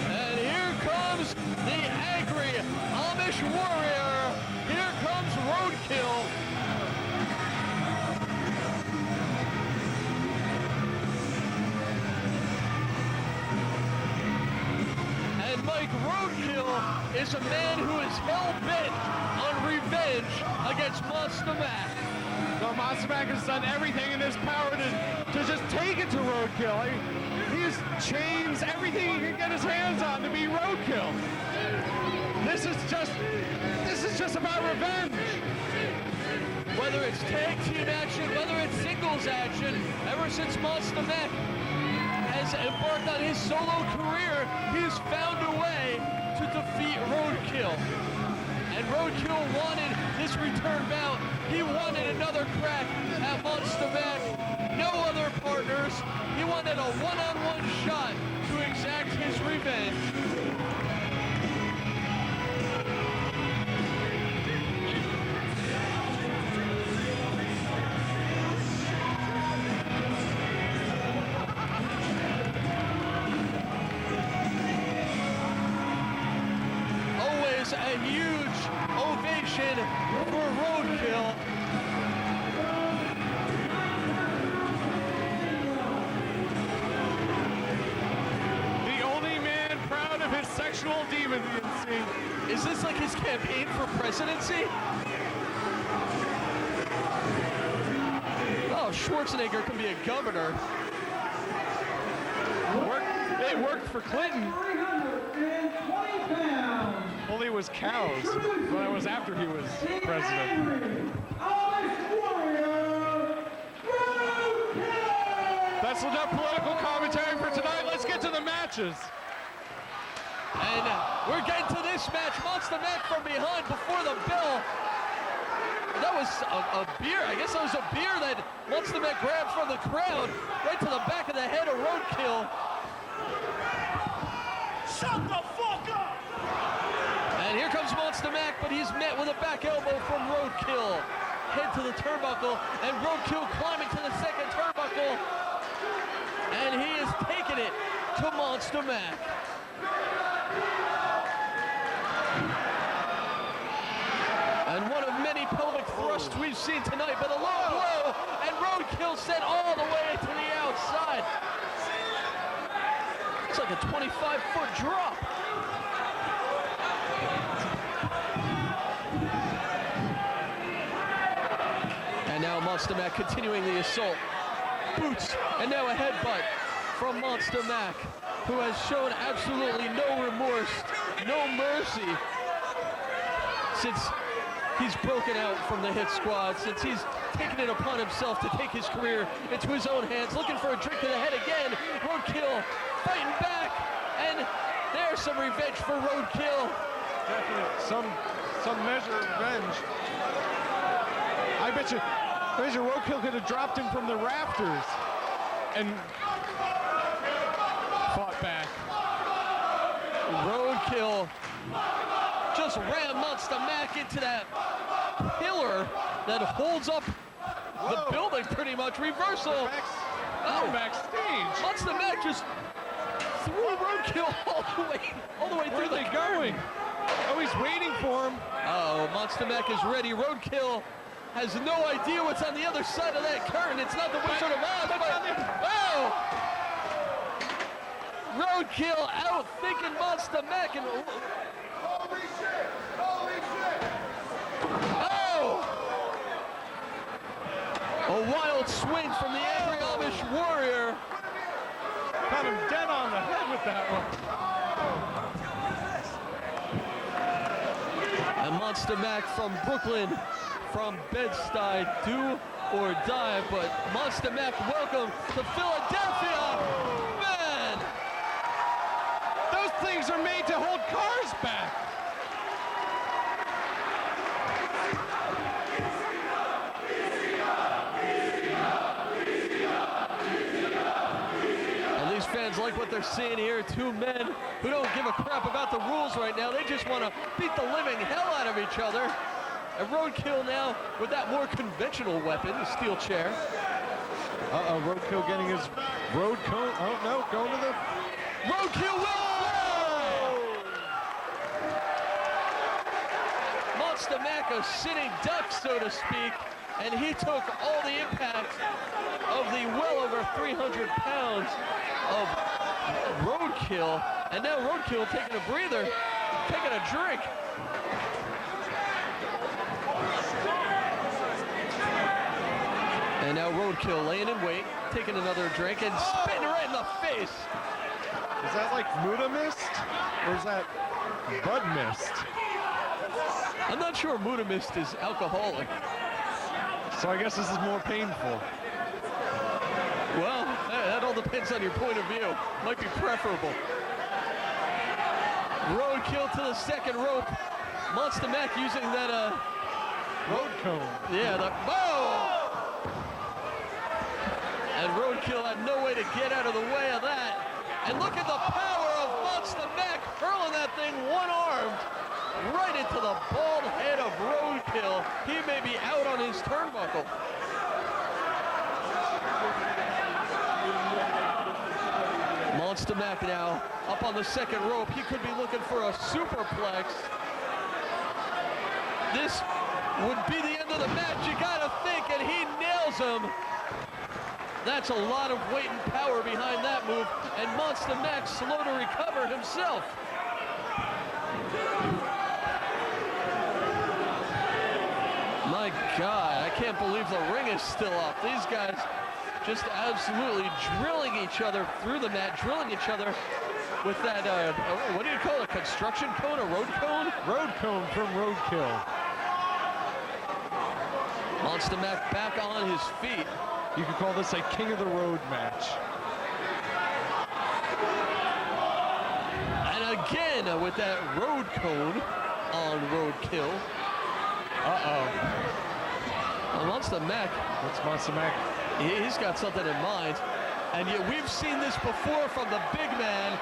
And here comes the angry Amish warrior. Here comes Roadkill. Roadkill is a man who is hell-bent on revenge against Monsta Mack. So Monsta Mack has done everything in his power to just take it to Roadkill. He's chains everything he can get his hands on to be Roadkill. This is just about revenge. whether it's tag team action, whether it's singles action, ever since Monsta Mack has embarked on his solo career, he's found a way to defeat Roadkill. And Roadkill wanted this return bout. He wanted another crack at Monsta Mack. No other partners. He wanted a one-on-one shot to exact his revenge. Always a huge ovation for Roadkill. His sexual deviancy. Is this like his campaign for presidency? Oh, Schwarzenegger can be a governor. It worked for Clinton. 320 pounds. Only it was cows, but it was after he was president. That's enough political commentary for tonight. Let's get to the matches. And we're getting to this match. Monsta Mack from behind before the bell. That was a beer. I guess that was a beer that Monsta Mack grabbed from the crowd right to the back of the head of Roadkill. Shut the fuck up! And here comes Monsta Mack, but he's met with a back elbow from Roadkill. Head to the turnbuckle, and Roadkill climbing to the second turnbuckle. And he is taking it to Monsta Mack. And one of many pelvic thrusts we've seen tonight, but a low blow, and Roadkill sent all the way to the outside. It's like a 25-foot drop. And now Monsta Mack continuing the assault. Boots, and now a headbutt from Monsta Mack, who has shown absolutely no remorse, no mercy, since he's broken out from the hit squad, since he's taken it upon himself to take his career into his own hands, looking for a drink to the head again. Roadkill fighting back, and there's some revenge for Roadkill. Definitely some measure of revenge. I bet you Roadkill could have dropped him from the rafters and fought back. Roadkill just ran Monsta Mack into that pillar that holds up the building pretty much. Reversal. Backstage. Monsta Mack just threw Roadkill all the way Where through are they the going? Oh, he's waiting for him. Oh, Monsta Mack is ready. Roadkill has no idea what's on the other side of that curtain. It's not the Wizard of Oz, but oh! Roadkill out thinking Monsta Mack, and Holy shit! Holy shit! oh! A wild swing from the angry Amish warrior. Got him dead on the head with that one. And Monsta Mack from Brooklyn, from Bed-Stuy, do or die, but Monsta Mack, welcome to Philadelphia. Man! Those things are made to hold cars back. And these fans like what they're seeing here. Two men who don't give a crap about the rules right now. They just want to beat the living hell out of each other. And Roadkill now with that more conventional weapon, the steel chair. Roadkill getting his road coat. Oh no, going to the Roadkill will! Monsta Mack, a sitting duck, so to speak, and he took all the impact of the well over 300 pounds of Roadkill, and now Roadkill taking a breather, taking a drink. And now Roadkill laying in wait, taking another drink, and spitting right in the face. Is that like Muda Mist? Or is that Bud Mist? I'm not sure Muda Mist is alcoholic. So I guess this is more painful. Well, that all depends on your point of view. Might be preferable. Roadkill to the second rope. Monsta Mack using that Road cone. yeah, the and Roadkill had no way to get out of the way of that. And look at the power of Monsta Mack hurling that thing one-armed right into the bald head of Roadkill. He may be out on his turnbuckle. Monsta Mack now up on the second rope. He could be looking for a superplex. This would be the end of the match, you gotta think, and he nails him. That's a lot of weight and power behind that move, and Monsta Mack slow to recover himself. My God, I can't believe the ring is still up. These guys just absolutely drilling each other through the mat, drilling each other with that, what do you call it, a construction cone, a road cone? Road cone from Roadkill. Monsta Mack back on his feet. You could call this a King of the Road match. And again with that road cone on Roadkill. Monsta Mack, What's Monsta Mack? he's got something in mind. And yet we've seen this before from the big man.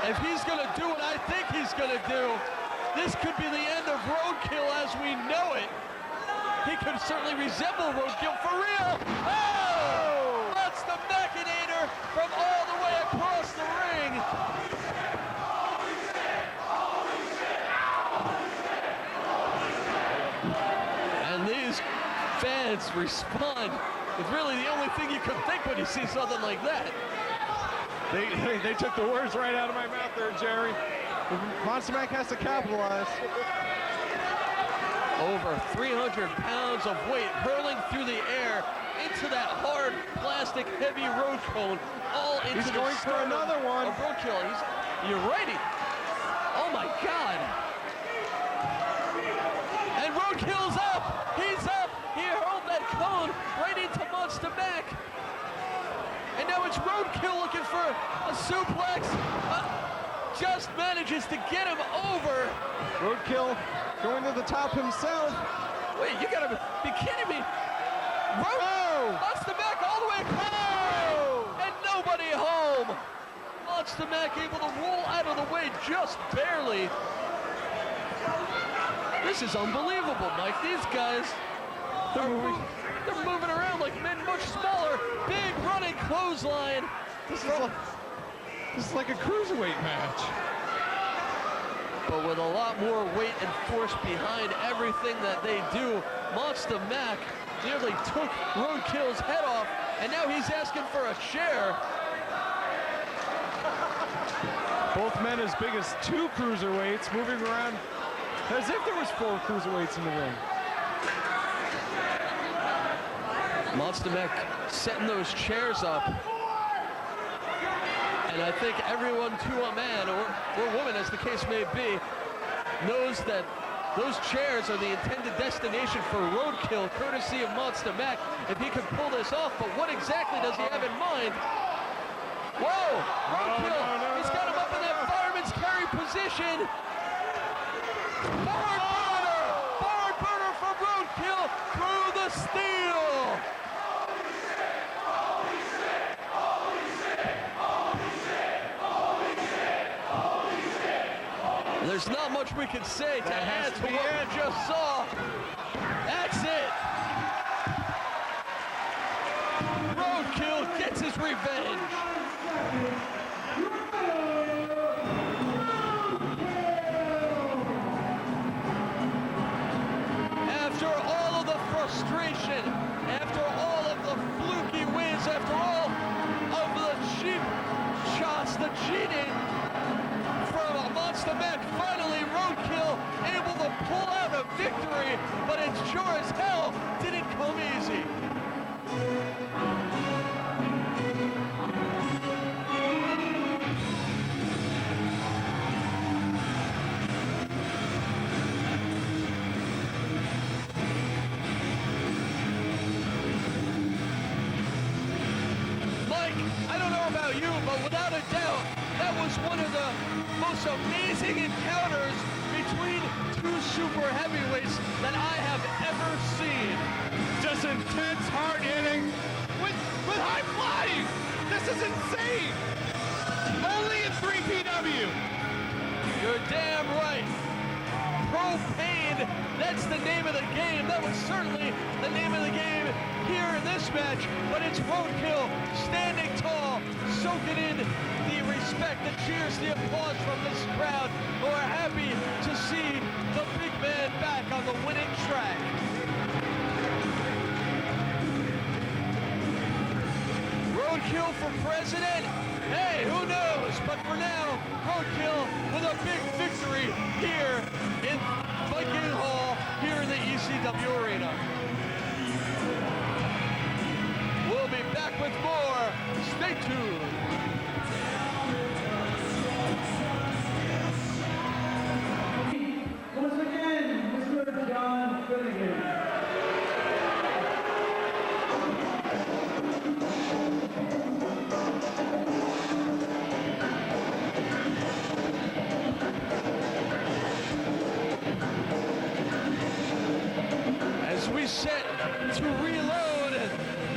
If he's gonna do what I think he's gonna do, this could be the end of Roadkill as we know it. He could certainly resemble Roadkill for real. Oh! That's the Machinator from all the way across the ring. And these fans respond with really the only thing you could think when you see something like that. They took the words right out of my mouth there, Jerry. Monsta Mack has to capitalize. Over 300 pounds of weight hurling through the air into that hard plastic heavy road cone, all into He's the going for sternum another one. of Roadkill. You're right. Oh my God. And Roadkill's up. He's up. He hurled that cone right into Monsta Mack. And now it's Roadkill looking for a suplex. Just manages to get him over. Roadkill going to the top himself. Wait, you gotta be kidding me. Monsta Mack all the way across. And nobody home. Monsta Mack able to roll out of the way just barely. This is unbelievable, Mike. These guys, they're moving around like men much smaller. Big running clothesline. This is like a cruiserweight match. But with a lot more weight and force behind everything that they do, Monsta Mack nearly took Roadkill's head off, and now he's asking for a chair. Both men as big as 2 cruiserweights moving around as if there was 4 cruiserweights in the ring. Monsta Mack setting those chairs up. And I think everyone to a man or woman, as the case may be, knows that those chairs are the intended destination for Roadkill, courtesy of Monsta Mack, if he could pull this off. But what exactly does he have in mind? Whoa! Roadkill! He's got him up in that fireman's carry position. Forward burner! Forward burner from Roadkill through the steel! There's not much we can say to add to what we just saw. That's it. Roadkill gets his revenge. After all of the frustration, after all of the fluky wins, after all of the cheap shots, the cheating, from Monsta Mack, finally Roadkill able to pull out a victory, but it sure as hell didn't come easy. Well, without a doubt, that was one of the most amazing encounters between two super heavyweights that I have ever seen. Just intense, hard hitting with high flying. This is insane. Only in 3PW. You're damn right. Propane, that's the name of the game. That was certainly the name of the game here in this match, but it's Roadkill standing tall, soaking in the respect, the cheers, the applause from this crowd who are happy to see the big man back on the winning track. Roadkill for president? Hey, who knows? But for now, Roadkill with a big victory here in Viking Hall, here in the ECW Arena. We'll be back with more. Stay tuned. Once again, Mr. John Finnegan. As we set to reload and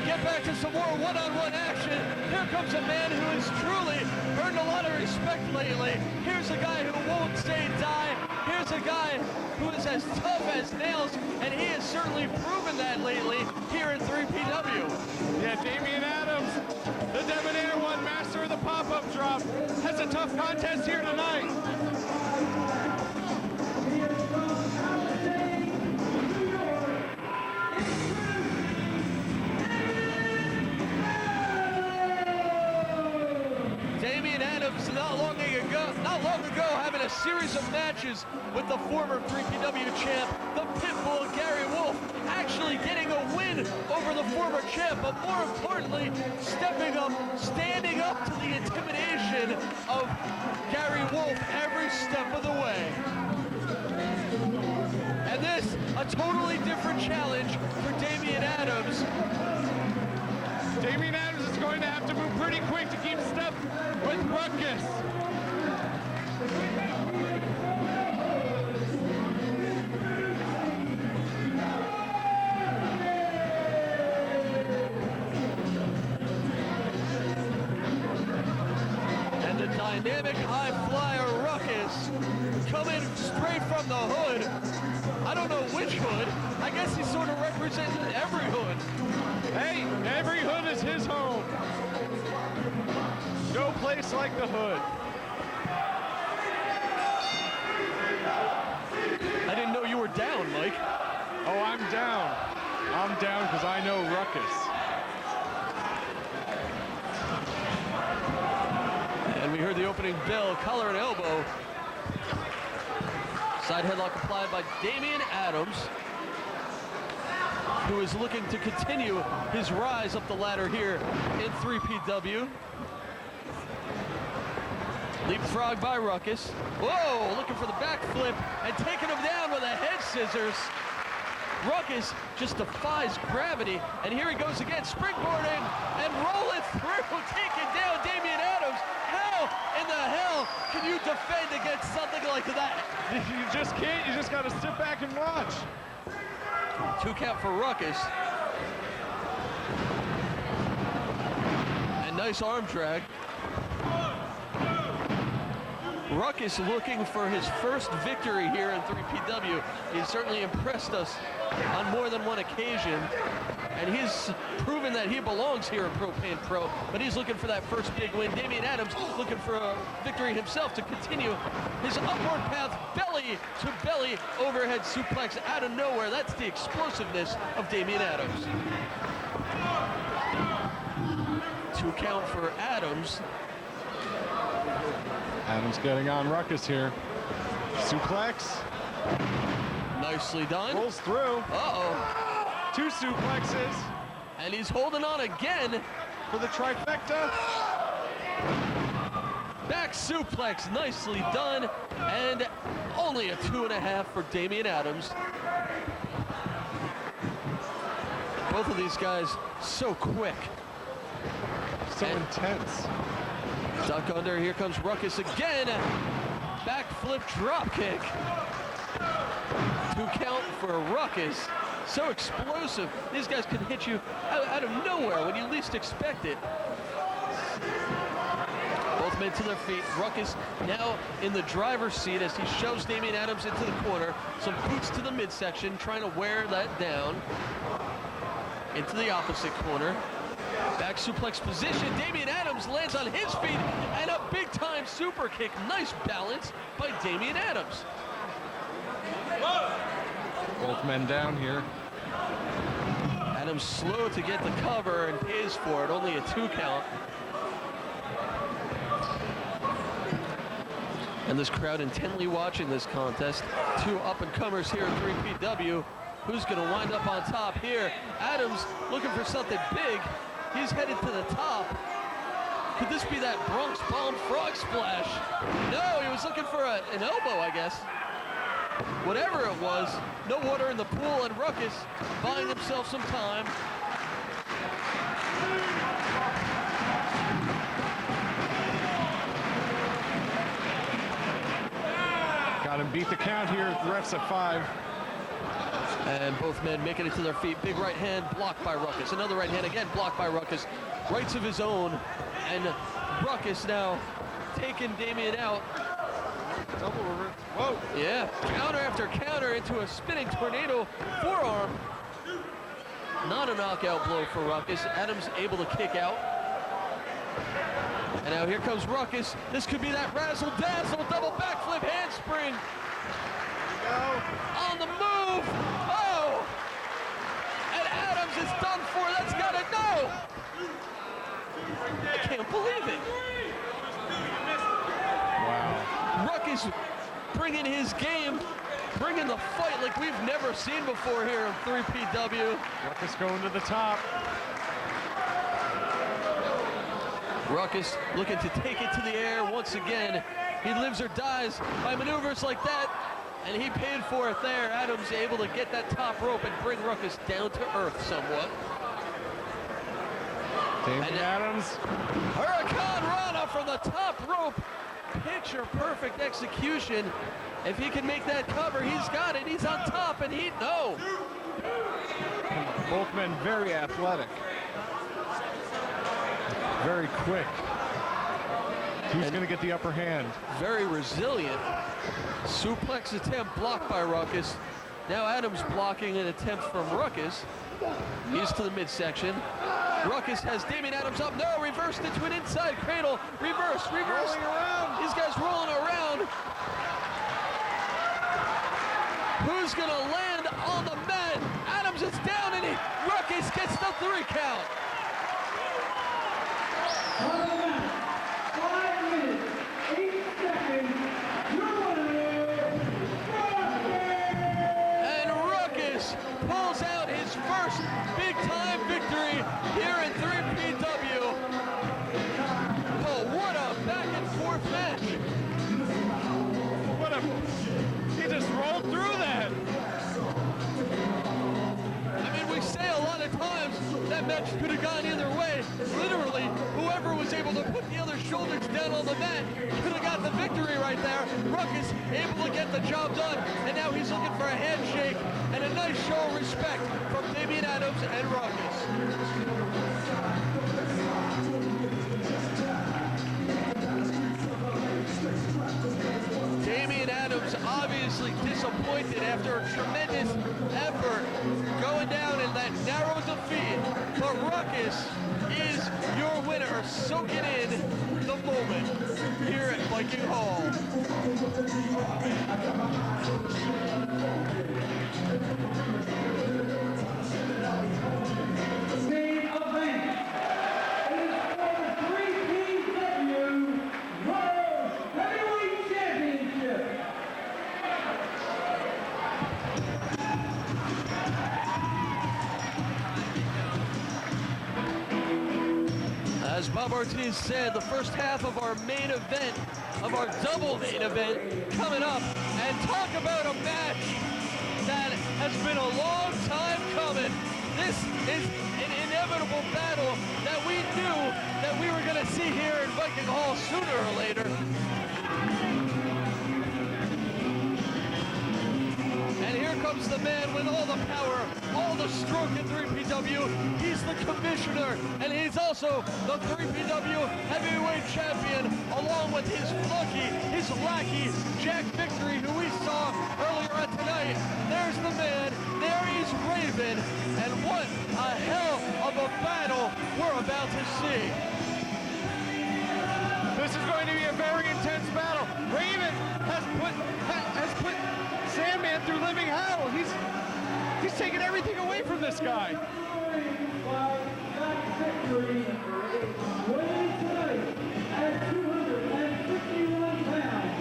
get back to some more one-on-one action, here comes a man who has truly earned a lot of respect lately. Here's a guy who won't say die. Here's a guy who is as tough as nails, and he has certainly proven that lately here in 3PW. Yeah, Damian Adams, the Debonair one, master of the pop-up drop, has a tough contest here tonight. Damian Adams not long ago having a series of matches with the former 3PW champ, the Pitbull Gary Wolfe, actually getting a win over the former champ, but more importantly, stepping up, standing up to the intimidation of Gary Wolfe every step of the way. And this, a totally different challenge for Damian Adams. Damian Adams is going to have to move pretty quick to keep step with Ruckus. And the dynamic high flyer Ruckus coming straight from the hood. I don't know which hood. I guess he sort of represents every hood. Hey, every hood is his home. No place like the hood. I didn't know you were down, Mike. Oh, I'm down. I'm down because I know Ruckus. And we heard the opening bell, collar and elbow. Side headlock applied by Damian Adams, who is looking to continue his rise up the ladder here in 3PW. Leapfrog by Ruckus. Whoa, looking for the backflip and taking him down with a head scissors. Ruckus just defies gravity, and here he goes again, springboarding and rolling through, taking down Damian Adams. How in the hell can you defend against something like that? You just can't. You just got to sit back and watch. 2 count for Ruckus. And nice arm drag. Ruckus looking for his first victory here in 3PW. He's certainly impressed us on more than one occasion. And he's proven that he belongs here in Propane Pro, but he's looking for that first big win. Damian Adams looking for a victory himself to continue his upward path, belly to belly overhead suplex out of nowhere. That's the explosiveness of Damian Adams. 2 count for Adams. Adams getting on Ruckus here. Suplex. Nicely done. Rolls through. Uh-oh. 2 suplexes. And he's holding on again. For the trifecta. Back suplex, nicely done. And only a 2.5 for Damian Adams. Both of these guys so quick. So intense. Duck under, here comes Ruckus again. Backflip drop kick. 2 count for Ruckus. So explosive. These guys can hit you out of nowhere when you least expect it. Both men to their feet. Ruckus now in the driver's seat as he shoves Damian Adams into the corner. Some boots to the midsection, trying to wear that down. Into the opposite corner. Back suplex position. Damian Adams lands on his feet and a big time super kick. Nice balance by Damian Adams. Both men down here. Adams slow to get the cover and pays for it. Only a 2 count. And this crowd intently watching this contest. 2 up-and-comers here at 3PW. Who's going to wind up on top here? Adams looking for something big. He's headed to the top. Could this be that Bronx Bomb frog splash? No, he was looking for an elbow, I guess. Whatever it was, no water in the pool, and Ruckus buying himself some time. Got him beat the count here. The ref's at 5. And both men making it to their feet. Big right hand blocked by Ruckus. Another right hand again blocked by Ruckus. Rights of his own. And Ruckus now taking Damian out. Double over. Whoa. Yeah, counter after counter into a spinning tornado forearm. Not a knockout blow for Ruckus. Adams able to kick out. And now here comes Ruckus. This could be that razzle-dazzle double backflip handspring. On the move. Oh! And Adams is done for. That's gotta go. I can't believe it. Wow. Ruckus bringing his game, bringing the fight like we've never seen before here in 3PW. Ruckus going to the top. Ruckus looking to take it to the air once again. He lives or dies by maneuvers like that, and he paid for it there. Adams able to get that top rope and bring Ruckus down to earth somewhat. Damian Adams. Hurricane Rana from the top rope. Picture perfect execution. If he can make that cover, he's got it. He's on top, and no. Both men very athletic. Very quick. Who's going to get the upper hand? Very resilient. Suplex attempt blocked by Ruckus. Now Adams blocking an attempt from Ruckus. He's to the midsection. Ruckus has Damian Adams up. No, reversed into an inside cradle. Reverse. Rolling around. These guys rolling around. Who's going to land on the mat? Adams is down, and Ruckus gets the 3 count. 5 minutes, 8 seconds. Your winner, And Ruckus pulls out his first big-time victory here in 3PW. Oh, what a back-and-forth match. He just rolled through that. I mean, we say a lot of times that match could have gone either way. Literally, whoever was able to put the other shoulders down on the mat could have got the victory right there. Ruckus able to get the job done, and now he's looking for a handshake and a nice show of respect from Damian Adams and Ruckus. Damian Adams obviously disappointed after a tremendous effort going down in that narrow defeat, but Ruckus is your winner. Soak it in the moment here at Viking Hall. main event. It is for the 3PW World Heavyweight Championship. As Bob Ortiz said, the first half of our main event, of our double main event, coming up. And talk about a match that has been a long time coming. This is an inevitable battle that we knew that we were going to see here in Viking Hall sooner or later. And here comes the man with all the power, all the stroke in 3PW. He's the commissioner, and he's also the 3PW heavyweight champion, along with his lackey, Jack Victory, who we saw earlier on tonight. There's the man, there is Raven, and what a hell of a battle we're about to see. This is going to be a very intense battle. Raven has put Sandman through living hell. He's taken everything away from this guy. Victory, winning tonight at 251 pounds.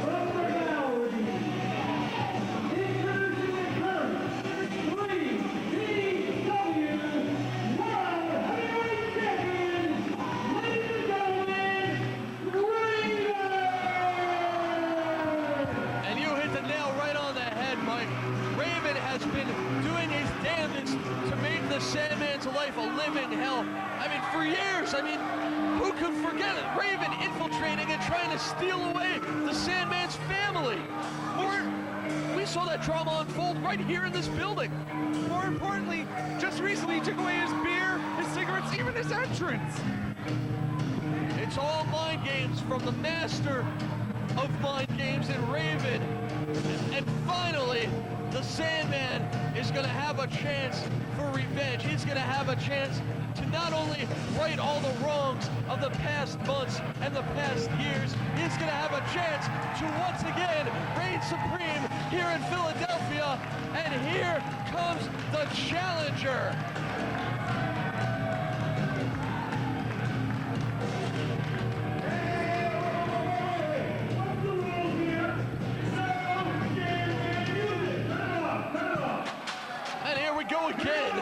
From the Valley, introducing the current 3PW World Heavyweight Champion, ladies and gentlemen, Vega! And you hit the nail right on the head, Mike. Raven has been doing his damnedest to make the Sandman's life a living hell. I mean, for years, who could forget it? Raven infiltrating and trying to steal away the Sandman's family. We saw that drama unfold right here in this building. More importantly, just recently he took away his beer, his cigarettes, even his entrance. It's all mind games from the master of mind games in Raven. And finally, the Sandman is going to have a chance for revenge. He's going to have a chance to not only right all the wrongs of the past months and the past years, he's going to have a chance to once again reign supreme here in Philadelphia. And here comes the challenger. And here we go again.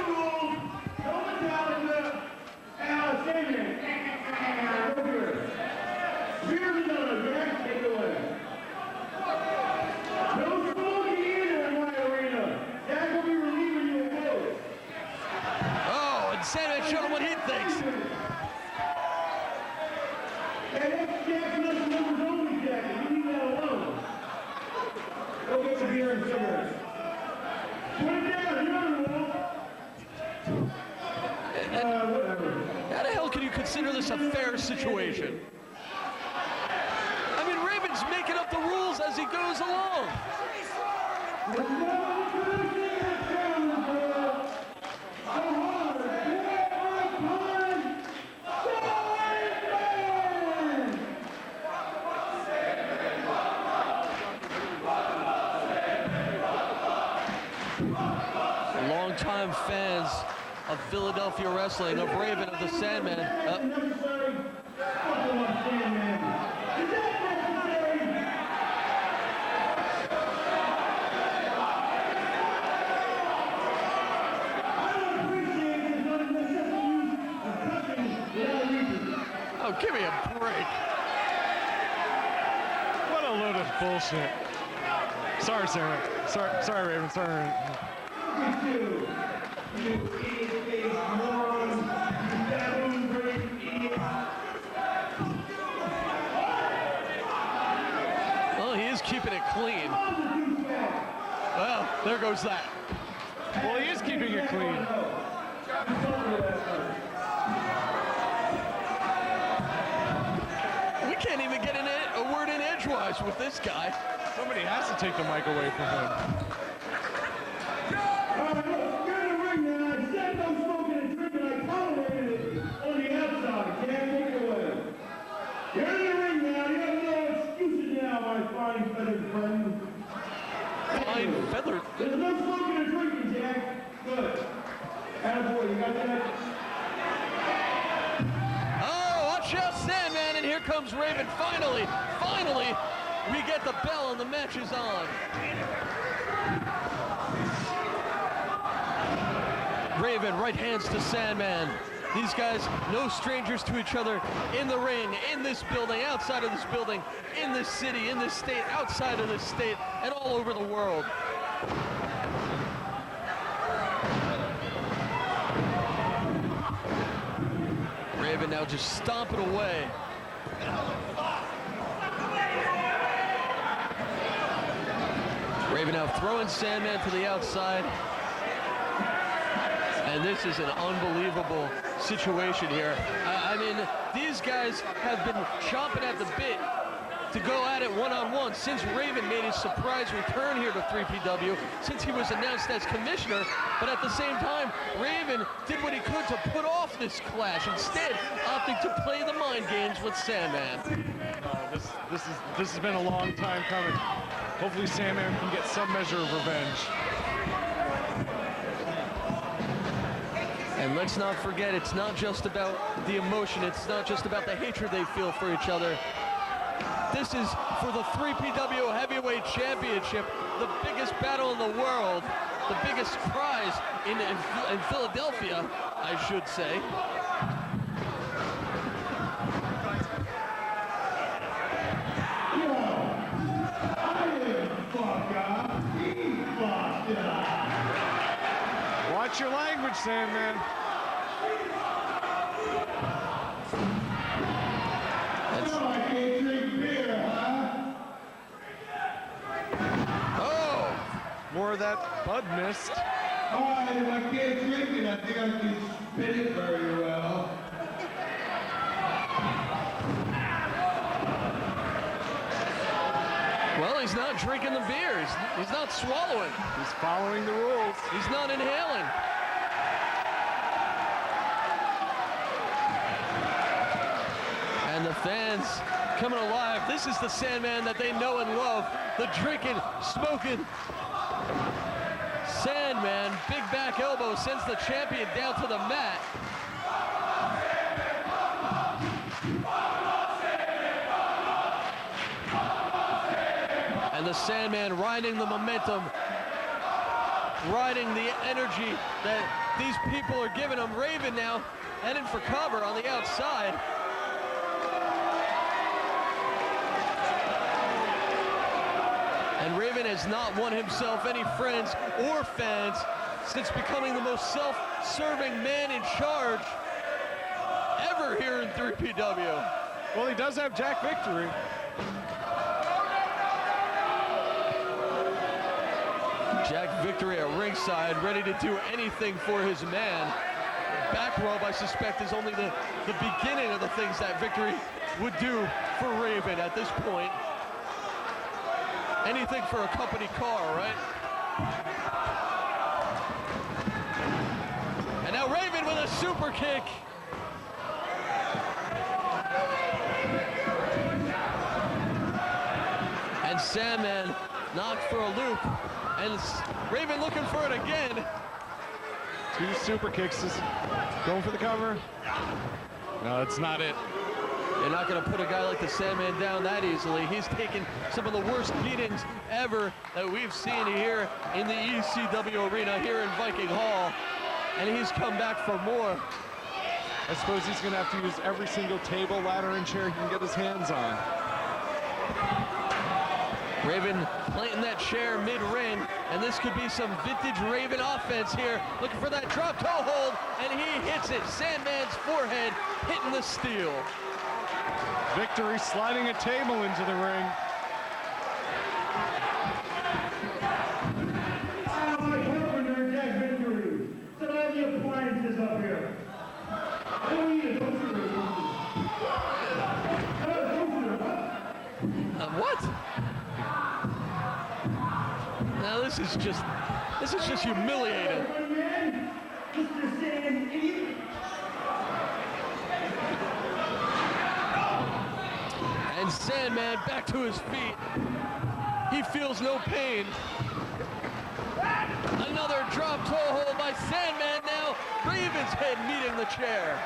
Oh, and Sandman showed him what he thinks. Go get some beer and cigarettes. Put it down, whatever. How the hell can you consider this a fair situation? I mean, Raven's making up the rules as he goes along. Longtime fans of Philadelphia wrestling, of Raven, of the Sandman. Oh, give me a break. What a load of bullshit. Sorry, Sarah. Sorry, Raven. Sorry. Well, he is keeping it clean. Well, there goes that. Well, he is keeping it clean. We can't even get a word in edgewise with this guy. Somebody has to take the mic away from him. Fine feather. There's no smoking or drinking, Jack. Good. Attaboy, you got that? Oh, watch out, Sandman, and here comes Raven. Finally, we get the bell and the match is on. Raven, right hands to Sandman. These guys, no strangers to each other in the ring, in this building, outside of this building, in this city, in this state, outside of this state, and all over the world. Raven now just stomping away. Raven now throwing Sandman to the outside. And this is an unbelievable situation here. I mean, these guys have been chomping at the bit to go at it one-on-one since Raven made his surprise return here to 3PW, since he was announced as commissioner. But at the same time, Raven did what he could to put off this clash, instead opting to play the mind games with Sandman. This has been a long time coming. Hopefully Sandman can get some measure of revenge. And let's not forget, it's not just about the emotion, it's not just about the hatred they feel for each other. This is for the 3PW Heavyweight Championship, the biggest battle in the world, the biggest prize in Philadelphia, I should say. Watch your language, Sandman. Oh! More of that Bud mist. Alright, if I can't drink it, I think I can spit it very well. Well, he's not drinking the beer. He's not swallowing. He's following the rules. He's not inhaling. And the fans coming alive. This is the Sandman that they know and love. The drinking, smoking Sandman. Big back elbow sends the champion down to the mat. And the Sandman riding the momentum, riding the energy that these people are giving him. Raven now heading for cover on the outside. And Raven has not won himself any friends or fans since becoming the most self-serving man in charge ever here in 3PW. Well, he does have Jack Victory. Jack Victory at ringside, ready to do anything for his man. Back rub, I suspect, is only the beginning of the things that Victory would do for Raven at this point. Anything for a company car, right? And now Raven with a super kick. And Sandman knocked for a loop. And Raven looking for it again. Two super kicks. Going for the cover. No, that's not it. You're not going to put a guy like the Sandman down that easily. He's taken some of the worst beatings ever that we've seen here in the ECW arena here in Viking Hall. And he's come back for more. I suppose he's going to have to use every single table, ladder, and chair he can get his hands on. Raven planting that chair mid-ring, and this could be some vintage Raven offense here. Looking for that drop toe hold, and he hits it. Sandman's forehead hitting the steel. Victory sliding a table into the ring. My carpenter, Jack Victory. Set all the appliances up here. I don't need a toaster. What? Now this is just humiliating. Mr. Sand, And Sandman back to his feet. He feels no pain. Another drop toe hold by Sandman now. Raven's head meeting the chair.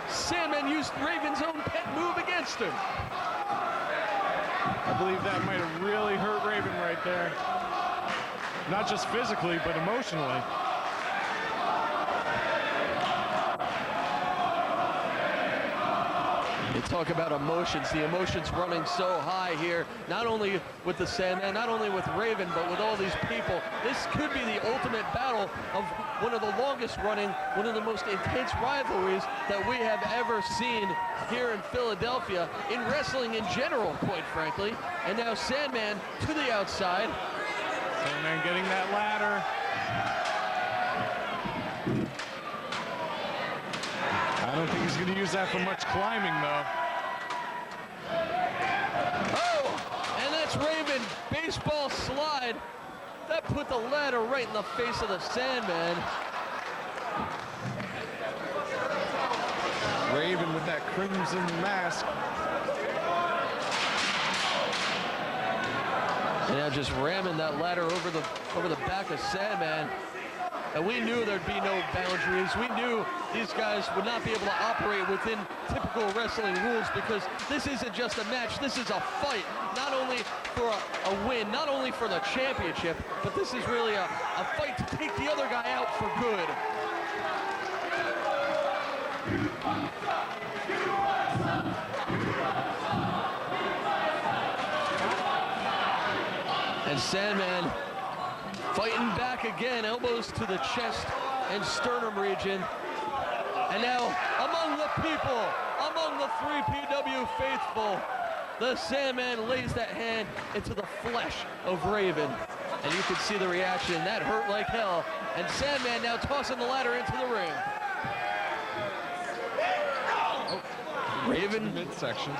Sandman used Raven's own pet move against him. I believe that might have really hurt Raven right there. Not just physically, but emotionally. You talk about emotions, the emotions running so high here, not only with the Sandman, not only with Raven, but with all these people. This could be the ultimate battle of one of the longest running, one of the most intense rivalries that we have ever seen here in Philadelphia, in wrestling in general, quite frankly. And now Sandman to the outside. Sandman getting that ladder. I don't think he's going to use that for much climbing, though. Oh, and that's Raven, baseball slide. That put the ladder right in the face of the Sandman. Raven with that crimson mask. And now just ramming that ladder over the back of Sandman. And we knew there'd be no boundaries. We knew these guys would not be able to operate within typical wrestling rules, because this isn't just a match, this is a fight. Not only for a win, not only for the championship, but this is really a fight to take the other guy out for good. And Sandman fighting back again, elbows to the chest and sternum region. And now, among the people, among the 3PW faithful, the Sandman lays that hand into the flesh of Raven. And you can see the reaction. That hurt like hell. And Sandman now tossing the ladder into the ring. Oh, Raven. Midsection.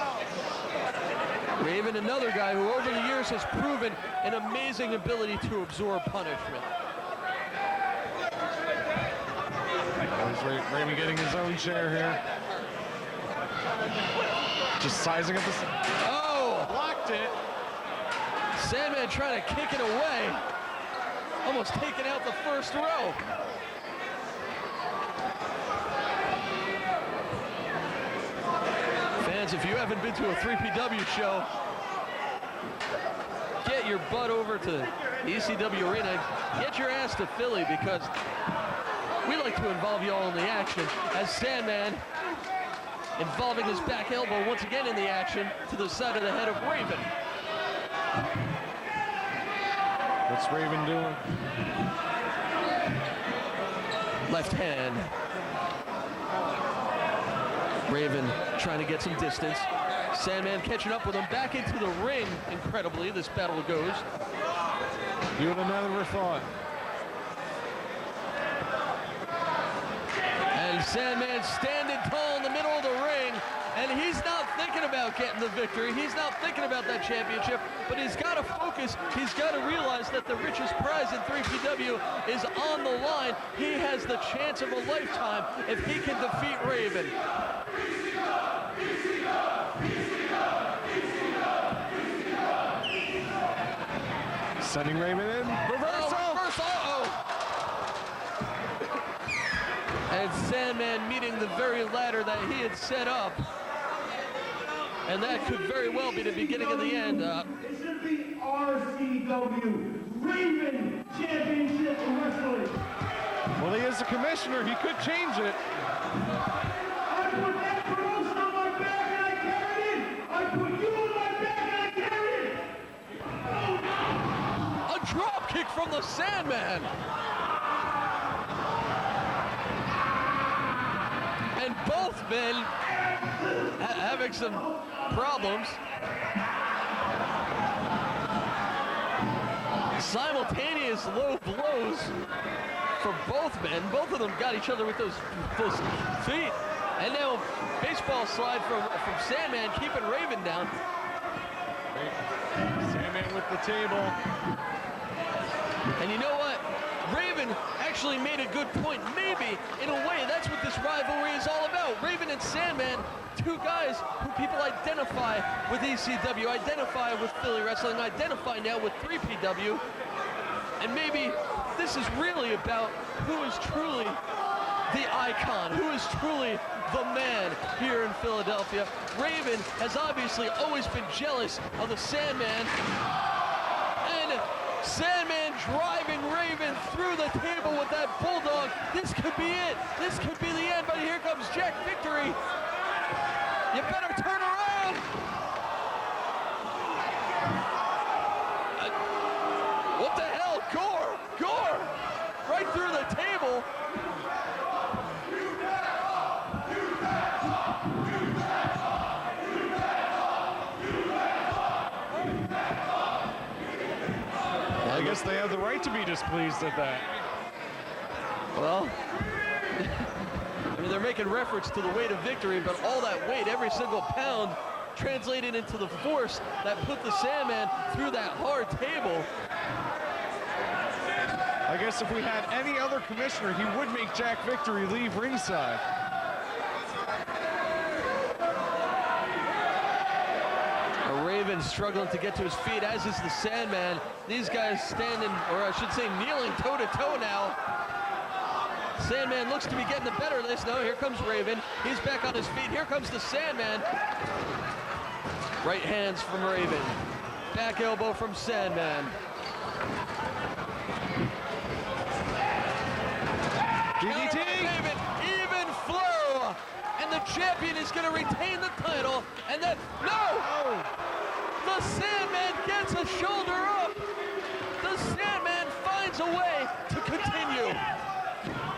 Raven, another guy who over the years has proven an amazing ability to absorb punishment. Raven getting his own chair here. Just sizing up this. Oh! Blocked it. Sandman trying to kick it away. Almost taking out the first row. Fans, if you haven't been to a 3PW show, get your butt over to ECW Arena. Get your ass to Philly, because we like to involve you all in the action, as Sandman involving his back elbow once again in the action to the side of the head of Raven. What's Raven doing? Left hand. Raven trying to get some distance. Sandman catching up with him back into the ring. Incredibly, this battle goes. You would have never thought. And Sandman standing tall in the middle of the ring, and he's not thinking about getting the victory. He's not thinking about that championship, but he's got to focus. He's got to realize that the richest prize in 3PW is on the line. He has the chance of a lifetime if he can defeat Raven. Sending Raven in. Reversal! And Sandman meeting the very ladder that he had set up. And that could very well be the beginning of the end. It should be RCW, Raven Championship Wrestling. Well, he is the commissioner. He could change it. I put that promotion on my back and I carried it. I put you on my back and I carried it. Oh, no. A drop kick from the Sandman. And both men having some problems. Simultaneous low blows for both men. Both of them got each other with those feet. And now baseball slide from Sandman, keeping Raven down. Sandman with the table. And you know what? Raven actually made a good point. Maybe, in a way, that's what this rivalry is all about. Raven and Sandman, two guys who people identify with ECW, identify with Philly wrestling, identify now with 3PW. And maybe this is really about who is truly the icon, who is truly the man here in Philadelphia. Raven has obviously always been jealous of the Sandman. And Sandman driving Raven through the table with that bulldog. This could be it. This could be the end, but here comes Jack Victory. You better turn around. What the hell? Gore! Right through the table. I guess they have the right to be displeased at that. Well, I mean, they're making reference to the weight of victory, but all that weight, every single pound, translated into the force that put the Sandman through that hard table. I guess if we had any other commissioner, he would make Jack Victory leave ringside. Raven struggling to get to his feet, as is the Sandman. These guys standing, or I should say kneeling toe-to-toe now. Sandman looks to be getting the better of this. No, here comes Raven. He's back on his feet. Here comes the Sandman. Right hands from Raven. Back elbow from Sandman. DDT! Raven, even flow! And the champion is going to retain the title. And then, no! The Sandman gets a shoulder up. The Sandman finds a way to continue.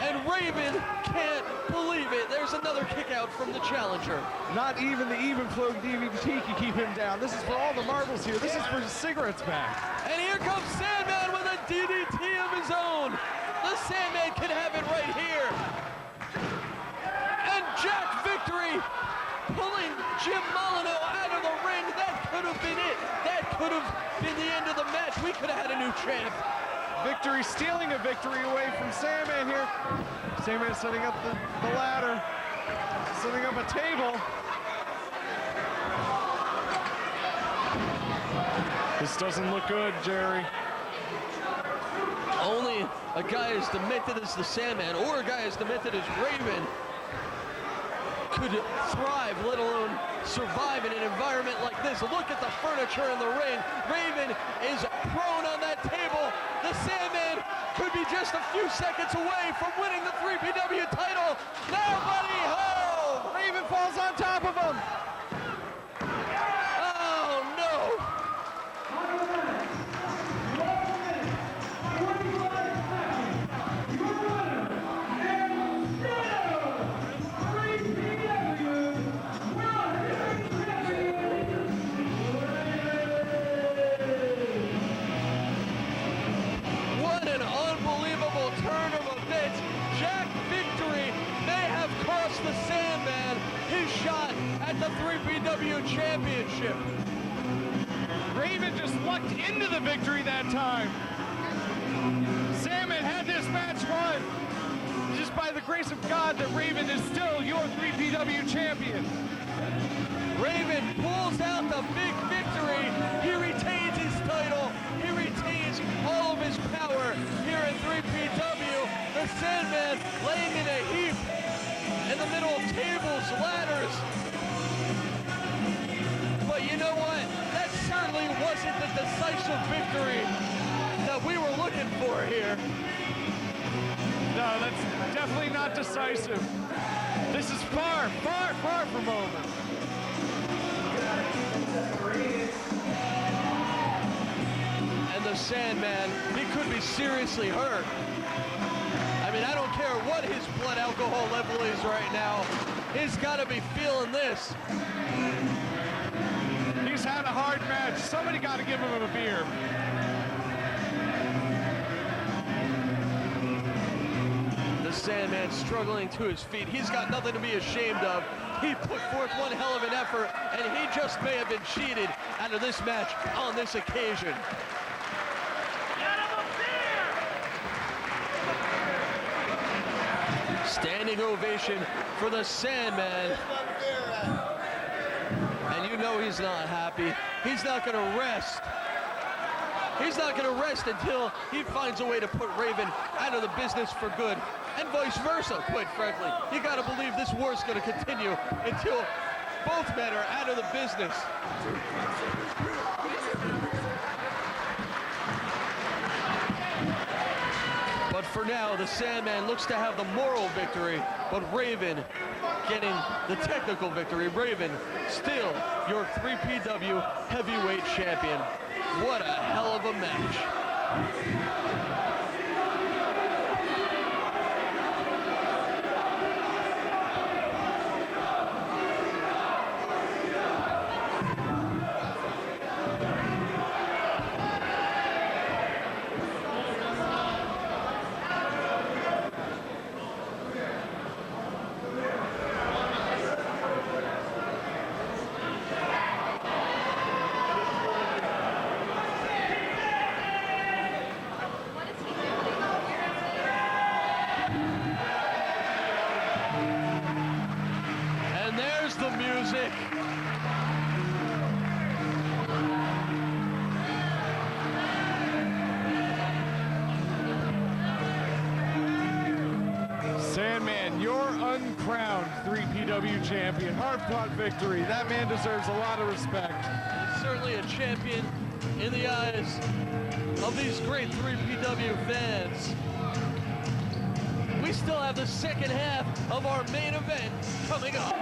And Raven can't believe it. There's another kick out from the challenger. Not even the even flow DDT can keep him down. This is for all the marbles here. This is for cigarettes back. And here comes Sandman with a DDT of his own. The Sandman can have it right here. And Jack Victory pulling Jim Molyneux out of the ring. That could have been it. That could have been the end of the match. We could have had a new champ. Victory stealing a victory away from Sandman here. Sandman setting up the ladder, setting up a table. This doesn't look good, Jerry. Only a guy as demented as the Sandman, or a guy as demented as Raven, could thrive, let alone survive in an environment like this. Look at the furniture in the ring. Raven is prone on that table. The Sandman could be just a few seconds away from winning the 3PW title. Nobody home! Raven falls on top of him. Oh no! What an unbelievable turn of events. Jack Victory may have cost the Sandman his shot at the 3PW Championship. Raven just lucked into the victory that time. Sandman had this match won. Just by the grace of God that Raven is still your 3PW champion. Raven pulls out the big victory. He retains his title. He retains all of his power here in 3PW. The Sandman laying in a heap in the middle of tables, ladders. But you know what? That certainly wasn't the decisive victory that we were looking for here. No, that's definitely not decisive. This is far, far, far from over. And the Sandman, he could be seriously hurt. I mean, I don't care what his blood alcohol level is right now. He's got to be feeling this. He's had a hard match. Somebody got to give him a beer. The Sandman struggling to his feet. He's got nothing to be ashamed of. He put forth one hell of an effort, and he just may have been cheated out of this match on this occasion. Standing ovation for the Sandman. And you know he's not happy. He's not going to rest. He's not going to rest until he finds a way to put Raven out of the business for good. And vice versa, quite frankly. You got to believe this war's going to continue until both men are out of the business. But for now the Sandman looks to have the moral victory, but Raven getting the technical victory. Raven still your 3PW heavyweight champion. What a hell of a match. The music. Sandman, your uncrowned 3PW champion. Hard-fought victory. That man deserves a lot of respect. He's certainly a champion in the eyes of these great 3PW fans. We still have the second half of our main event coming up.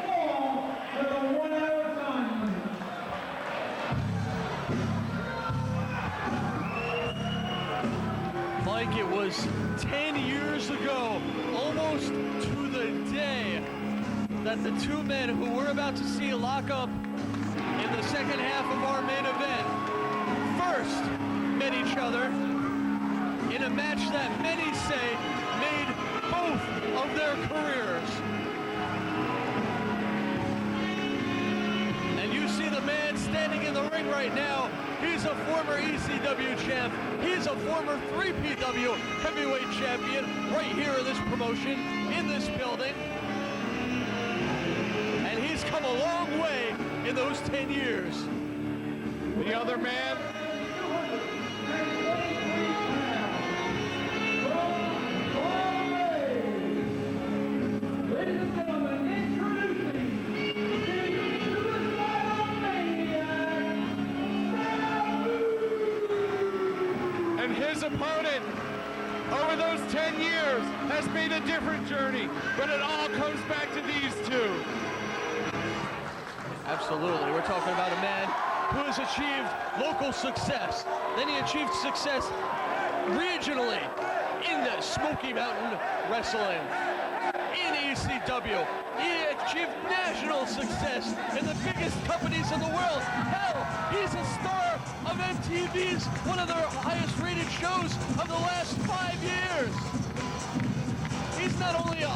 Mike, it was 10 years ago, almost to the day, that the two men who we're about to see lock up in the second half of our main event first met each other in a match that many say made both of their careers. And you see the man standing in the ring right now. He's a former ECW champ. He's a former 3PW heavyweight champion right here in this promotion, in this building. And he's come a long way in those 10 years. The other man, his opponent over those 10 years has made a different journey, but it all comes back to these two. Absolutely. We're talking about a man who has achieved local success. Then he achieved success regionally in the Smoky Mountain Wrestling, in ECW. He achieved national success in the biggest companies in the world. Hell, he's a star of MTV's, one of their highest rated shows of the last 5 years. He's not only a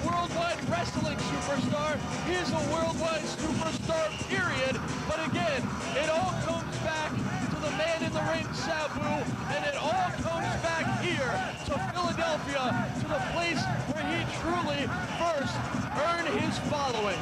worldwide wrestling superstar, he's a worldwide superstar, period. But again, it all comes back to the man in the ring, Sabu, and it all comes back here to Philadelphia, to the place where he truly first earned his following.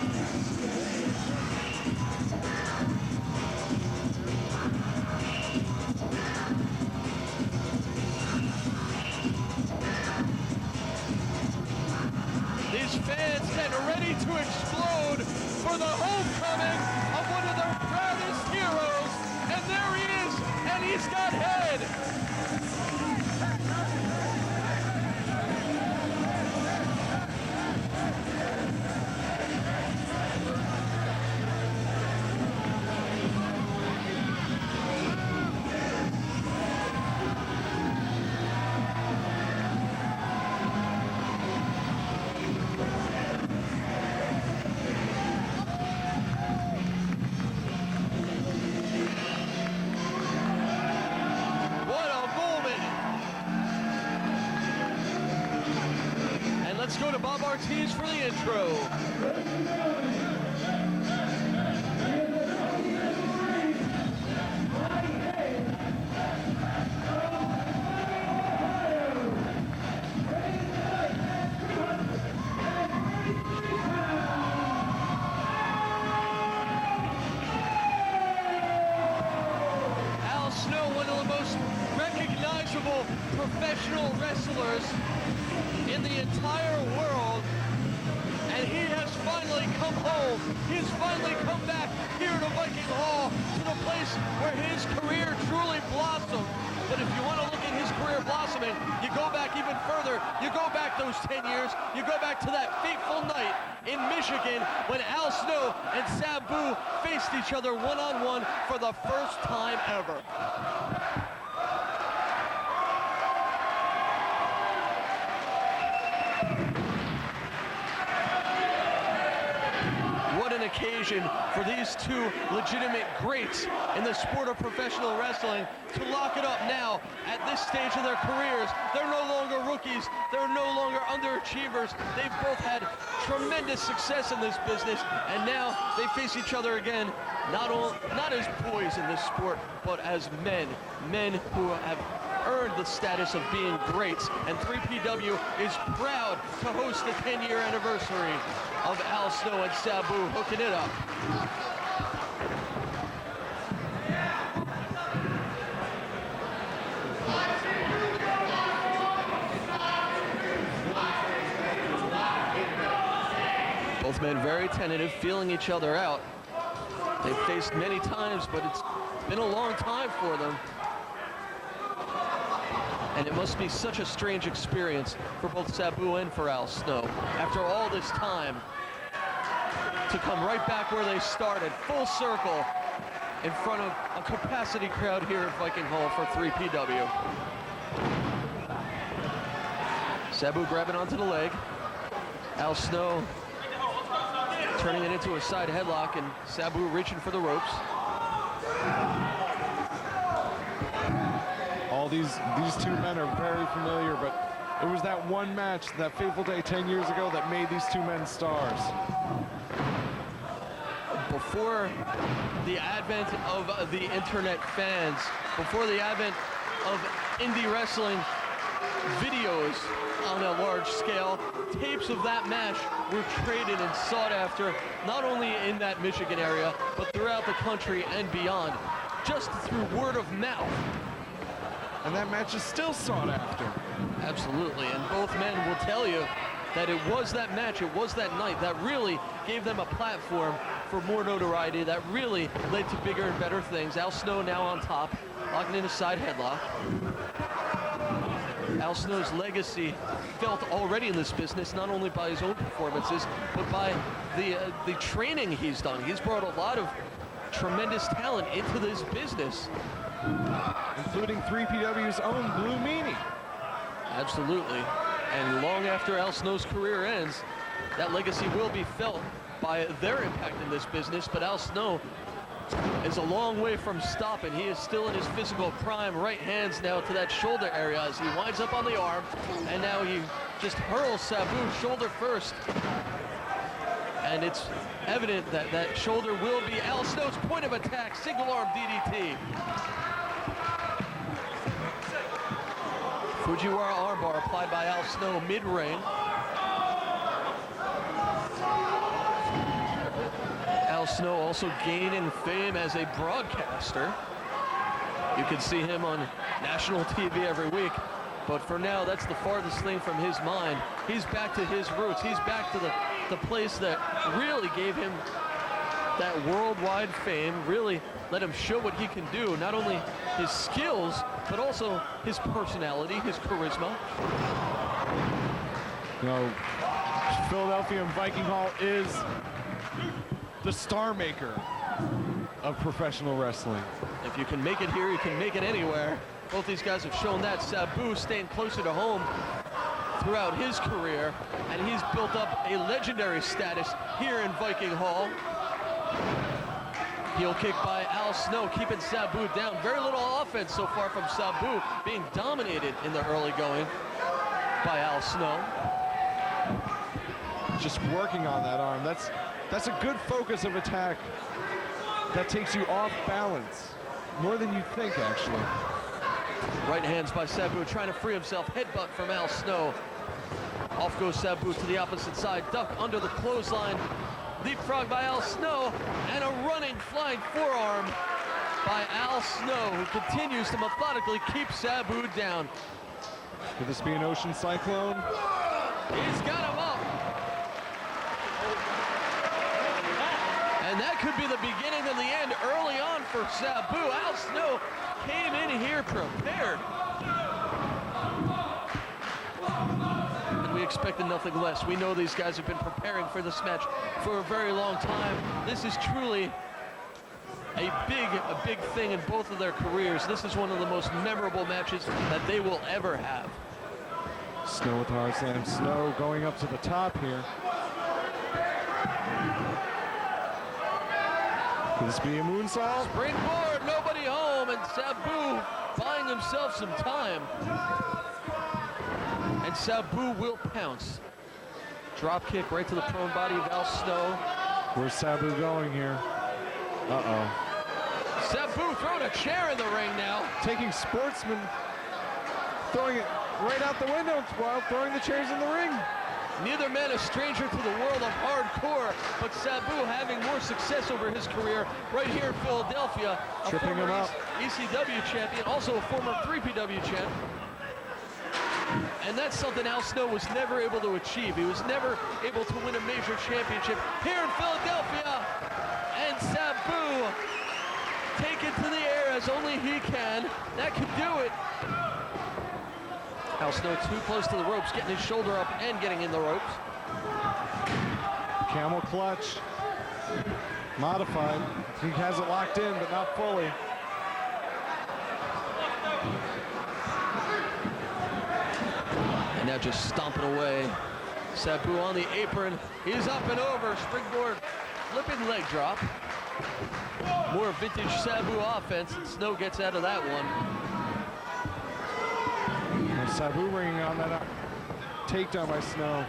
These fans getting ready to explode for the homecoming of one of their proudest heroes. And there he is, and he's got head. Let's go to Bob Ortiz for the intro. Al Snow, one of the most recognizable professional wrestlers in the entire world, and he has finally come home. He's finally come back here to Viking Hall, to the place where his career truly blossomed. But if you want to look at his career blossoming, you go back even further. You go back those 10 years. You go back to that fateful night in Michigan when Al Snow and Sabu faced each other one-on-one for the first time ever. What an occasion for these two legitimate greats in the sport of professional wrestling to lock it up now at this stage of their careers. They're no longer rookies. They're no longer underachievers. They've both had tremendous success in this business, and now they face each other again, not as boys in this sport, but as men who have earned the status of being greats. And 3PW is proud to host the 10-year anniversary of Al Snow and Sabu hooking it up. Both men very tentative, feeling each other out. They've faced many times, but it's been a long time for them. And it must be such a strange experience for both Sabu and for Al Snow, after all this time, to come right back where they started, full circle, in front of a capacity crowd here at Viking Hall for 3PW. Sabu grabbing onto the leg. Al Snow turning it into a side headlock, and Sabu reaching for the ropes. All these two men are very familiar, but it was that one match, that fateful day 10 years ago, that made these two men stars. Before the advent of the internet fans, before the advent of indie wrestling videos on a large scale, tapes of that match were traded and sought after, not only in that Michigan area, but throughout the country and beyond, just through word of mouth. And that match is still sought after. Absolutely, and both men will tell you that it was that match, it was that night that really gave them a platform for more notoriety, that really led to bigger and better things. Al Snow now on top, locking in a side headlock. Al Snow's legacy felt already in this business, not only by his own performances, but by the training he's done. He's brought a lot of tremendous talent into this business, including 3PW's own Blue Meanie. Absolutely. And long after Al Snow's career ends, that legacy will be felt by their impact in this business. But Al Snow is a long way from stopping. He is still in his physical prime. Right hands now to that shoulder area as he winds up on the arm. And now he just hurls Sabu shoulder first. And it's evident that that shoulder will be Al Snow's point of attack. Single arm DDT. Fujiwara armbar applied by Al Snow mid-ring. Al Snow also gaining fame as a broadcaster. You can see him on national TV every week, but for now, that's the farthest thing from his mind. He's back to his roots. He's back to the place that really gave him that worldwide fame, really let him show what he can do, not only his skills, but also his personality, his charisma. You know, Philadelphia and Viking Hall is the star maker of professional wrestling. If you can make it here, you can make it anywhere. Both these guys have shown that. Sabu staying closer to home throughout his career, and he's built up a legendary status here in Viking Hall. Heel kick by Al Snow, keeping Sabu down. Very little offense so far from Sabu, being dominated in the early going by Al Snow. Just working on that arm. That's a good focus of attack that takes you off balance. More than you think, actually. Right hands by Sabu, trying to free himself. Headbutt from Al Snow. Off goes Sabu to the opposite side. Duck under the clothesline. Leapfrog by Al Snow, and a running flying forearm by Al Snow, who continues to methodically keep Sabu down. Could this be an ocean cyclone? He's got him up. And that could be the beginning of the end early on for Sabu. Al Snow came in here prepared. expected nothing less. We know these guys have been preparing for this match for a very long time. This is truly a big thing in both of their careers. This is one of the most memorable matches that they will ever have. Snow with the hard slam. Snow going up to the top here. Could this be a moonsault? Springboard, nobody home, and Sabu buying himself some time. And Sabu will pounce. Drop kick right to the prone body of Al Snow. Where's Sabu going here? Uh-oh. Sabu throwing a chair in the ring now. Taking Sportsman, throwing it right out the window while throwing the chairs in the ring. Neither man a stranger to the world of hardcore, but Sabu having more success over his career right here in Philadelphia. Tripping him up. ECW champion, also a former 3PW champ. And that's something Al Snow was never able to achieve. He was never able to win a major championship here in Philadelphia. And Sabu taken to the air as only he can. That could do it. Al Snow too close to the ropes, getting his shoulder up and getting in the ropes. Camel clutch. Modified. He has it locked in, but not fully. And now just stomping away. Sabu on the apron. He's up and over. Springboard, flipping leg drop. More vintage Sabu offense, and Snow gets out of that one. And Sabu ringing on that takedown by Snow.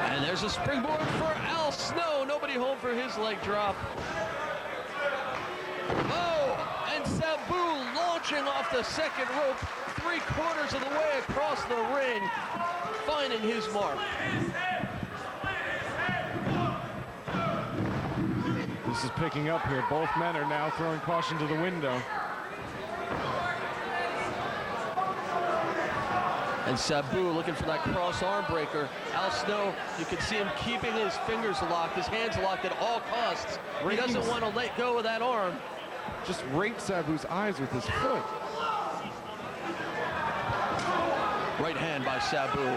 And there's a springboard for Al Snow. Nobody home for his leg drop. Oh, and Sabu launching off the second rope, 3/4 of the way across the ring, finding his mark. This is picking up here. Both men are now throwing caution to the window. And Sabu looking for that cross arm breaker. Al Snow, you can see him keeping his fingers locked, his hands locked at all costs. He doesn't want to let go of that arm. Just raked Sabu's eyes with his foot. Right hand by Sabu.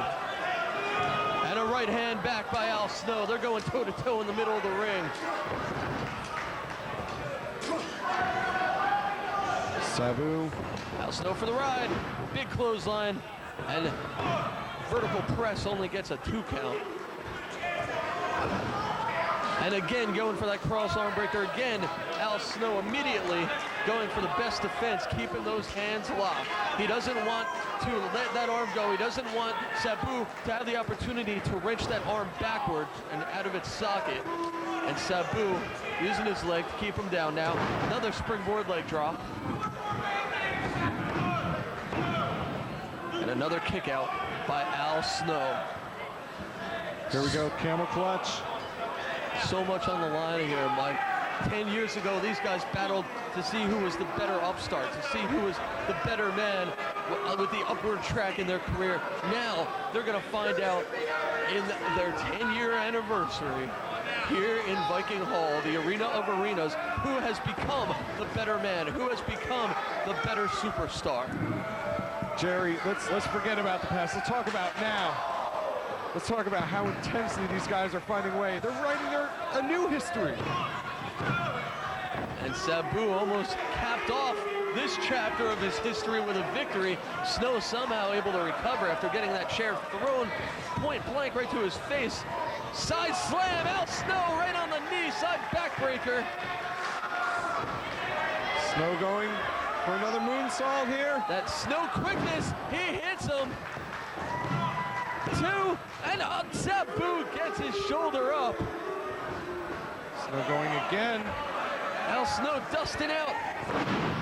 And a right hand back by Al Snow. They're going toe-to-toe in the middle of the ring. Sabu. Al Snow for the ride. Big clothesline. And vertical press only gets a 2 count. And again, going for that cross arm breaker. Again, Al Snow immediately going for the best defense, keeping those hands locked. He doesn't want to let that arm go. He doesn't want Sabu to have the opportunity to wrench that arm backwards and out of its socket. And Sabu using his leg to keep him down now. Another springboard leg drop. And another kick out by Al Snow. Here we go, camel clutch. So much on the line here, Mike. 10 years ago, these guys battled to see who was the better upstart, to see who was the better man with the upward track in their career. Now, they're going to find out in their 10-year anniversary here in Viking Hall, the arena of arenas, who has become the better man, who has become the better superstar. Jerry, let's forget about the past. Let's talk about now. Let's talk about how intensely these guys are finding way. They're writing a new history. And Sabu almost capped off this chapter of his history with a victory. Snow somehow able to recover after getting that chair thrown point blank right to his face. Side slam, Al Snow right on the knee, side backbreaker. Snow going for another moonsault here. That Snow quickness, he hits him. 2, and Sabu gets his shoulder up. Snow going again. Al Snow dusting out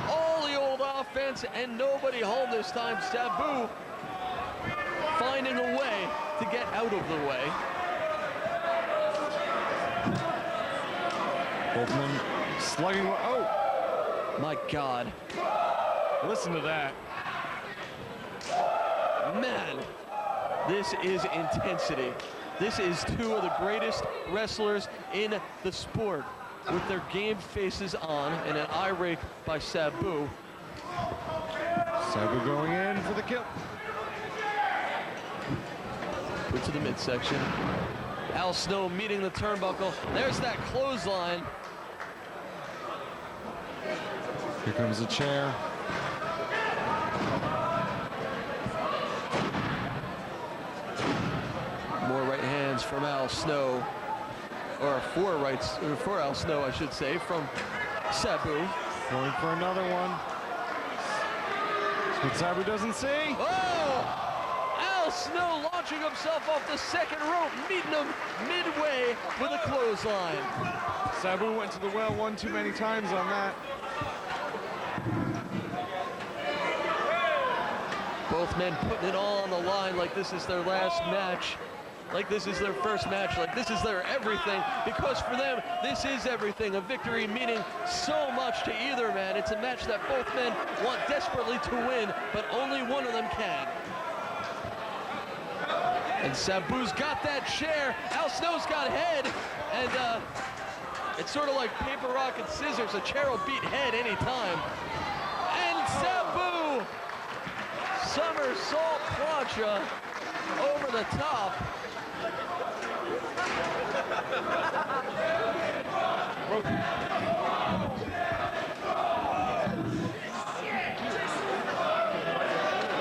all the old offense and nobody home this time. Sabu finding a way to get out of the way. Both men slugging. Oh, my God. Listen to that. Man, this is intensity. This is 2 of the greatest wrestlers in the sport with their game faces on and an eye rake by Sabu. Sabu going in for the kill. Put to the midsection. Al Snow meeting the turnbuckle. There's that clothesline. Here comes a chair. More right hands from Al Snow. Or for Al Snow, I should say, from Sabu. Going for another one. But Sabu doesn't see. Oh! Al Snow launching himself off the second rope, meeting him midway with a clothesline. Sabu went to the well one too many times on that. Both men putting it all on the line like this is their last match. Like this is their first match, like this is their everything, because for them, this is everything. A victory meaning so much to either man. It's a match that both men want desperately to win, but only one of them can. And Sabu's got that chair, Al Snow's got head, and it's sort of like paper, rock, and scissors. A chair will beat head anytime. And Sabu, somersault plancha over the top.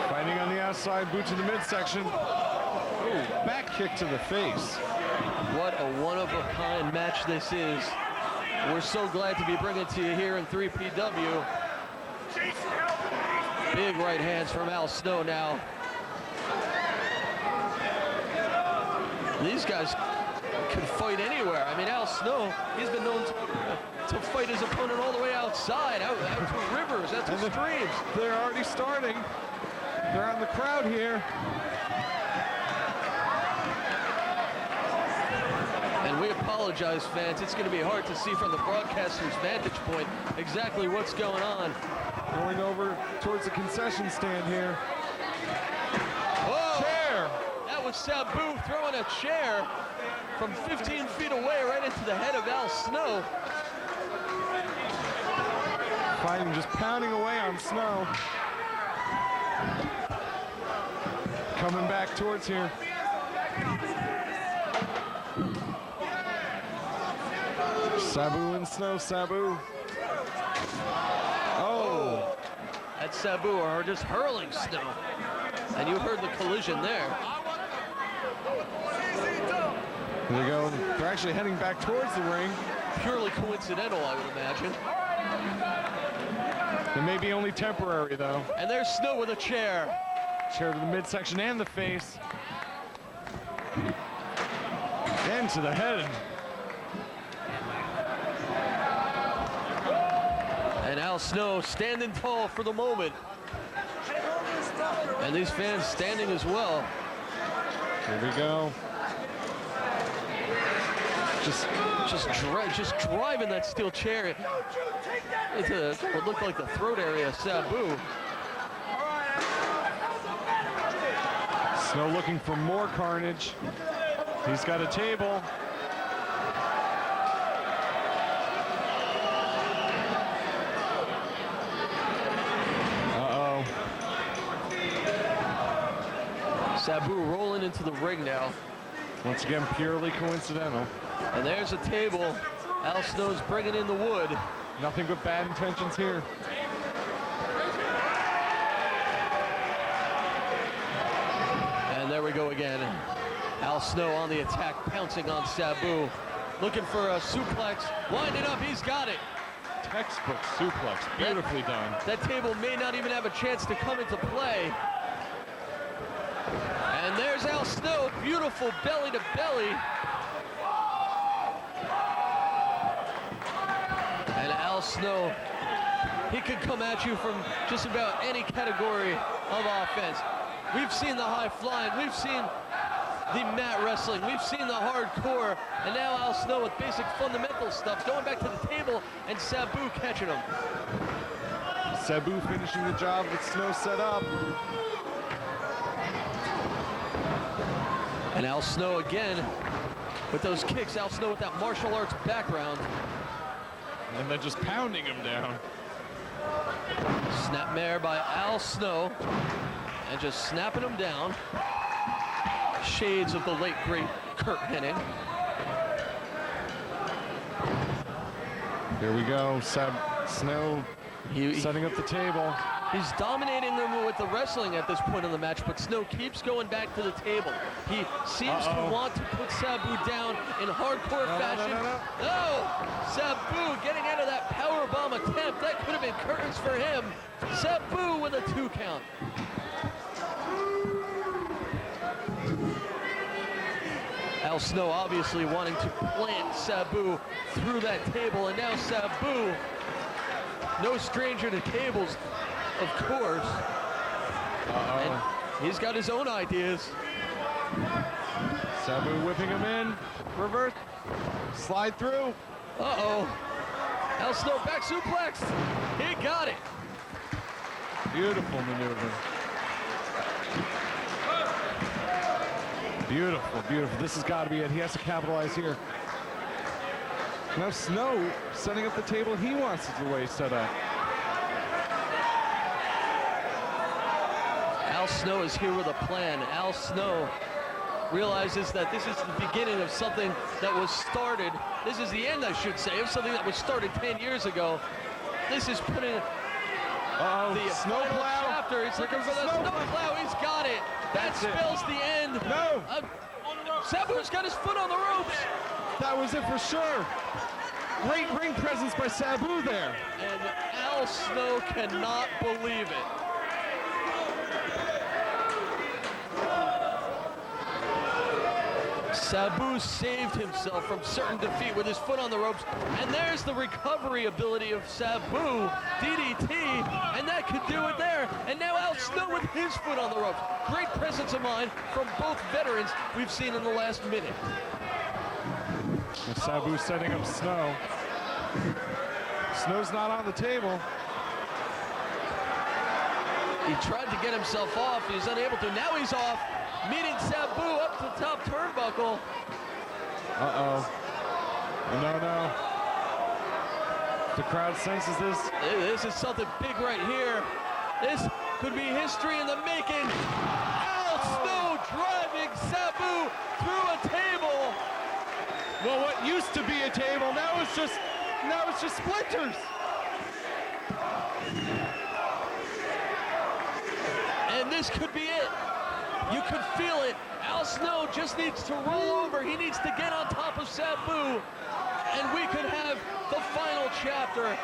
Fighting on the outside, boot to the midsection. Oh, back kick to the face. What a one-of-a-kind match this is. We're so glad to be bringing it to you here in 3PW. Big right hands from Al Snow now. These guys can fight anywhere. I mean, Al Snow, he's been known to fight his opponent all the way outside, out to rivers, out to streams. They're already starting. They're out in the crowd here. And we apologize, fans. It's going to be hard to see from the broadcaster's vantage point exactly what's going on. Going over towards the concession stand here. Whoa! Chair! That was Sabu throwing a chair from 15 feet away right into the head of Al Snow. Fighting, just pounding away on Snow. Coming back towards here. Sabu and Snow, Sabu. Oh! That's Sabu, or just hurling Snow. And you heard the collision there. There they go. They're actually heading back towards the ring. Purely coincidental, I would imagine. It may be only temporary, though. And there's Snow with a chair. Chair to the midsection and the face. And to the head. And Al Snow standing tall for the moment. And these fans standing as well. Here we go. Just driving that steel chair into what looked like the throat area of Sabu. Snow looking for more carnage. He's got a table. Uh-oh. Sabu rolling into the ring now. Once again, purely coincidental. And there's a table. Al Snow's bringing in the wood. Nothing but bad intentions here. And there we go again. Al Snow on the attack, pouncing on Sabu. Looking for a suplex. Winding up, he's got it. Textbook suplex, beautifully done. That table may not even have a chance to come into play. And there's Al Snow, beautiful belly to belly. And Al Snow, he could come at you from just about any category of offense. We've seen the high flying, we've seen the mat wrestling, we've seen the hardcore, and now Al Snow with basic fundamental stuff, going back to the table, and Sabu catching him. Sabu finishing the job that Snow set up. And Al Snow again with those kicks. Al Snow with that martial arts background. And then just pounding him down. Snapmare by Al Snow, and just snapping him down. Shades of the late great Kurt Hennig. Here we go, Snow setting up the table. He's dominating them with the wrestling at this point in the match, but Snow keeps going back to the table. He seems to want to put Sabu down in hardcore fashion. No! Sabu getting out of that powerbomb attempt. That could have been curtains for him. Sabu with a 2 count. Al Snow obviously wanting to plant Sabu through that table, and now Sabu, no stranger to tables, of course. And he's got his own ideas. Sabu whipping him in, reverse, slide through. Al Snow back suplex. He got it. Beautiful maneuver. Beautiful, beautiful. This has got to be it. He has to capitalize here. Now Snow setting up the table he wants it the way set up. Al Snow is here with a plan. Al Snow realizes that this is the beginning of something that was started. This is the end, I should say, of something that was started 10 years ago. This is putting the snowplow chapter. He's looking for the snowplow. He's got it. That spells the end. No. Sabu's got his foot on the ropes. That was it for sure. Great ring presence by Sabu there. And Al Snow cannot believe it. Sabu saved himself from certain defeat with his foot on the ropes, and there's the recovery ability of Sabu, DDT, and that could do it there. And now Al Snow with his foot on the ropes. Great presence of mind from both veterans we've seen in the last minute. And Sabu setting up Snow. Snow's not on the table. He tried to get himself off. He's unable to. Now he's off. Meeting Sabu up to the top turnbuckle. No. The crowd senses this. This is something big right here. This could be history in the making. Al Snow driving Sabu through a table. Well, what used to be a table, now it's just splinters. And this could be it. You could feel it. Al Snow just needs to roll over. He needs to get on top of Sabu. And we could have the final chapter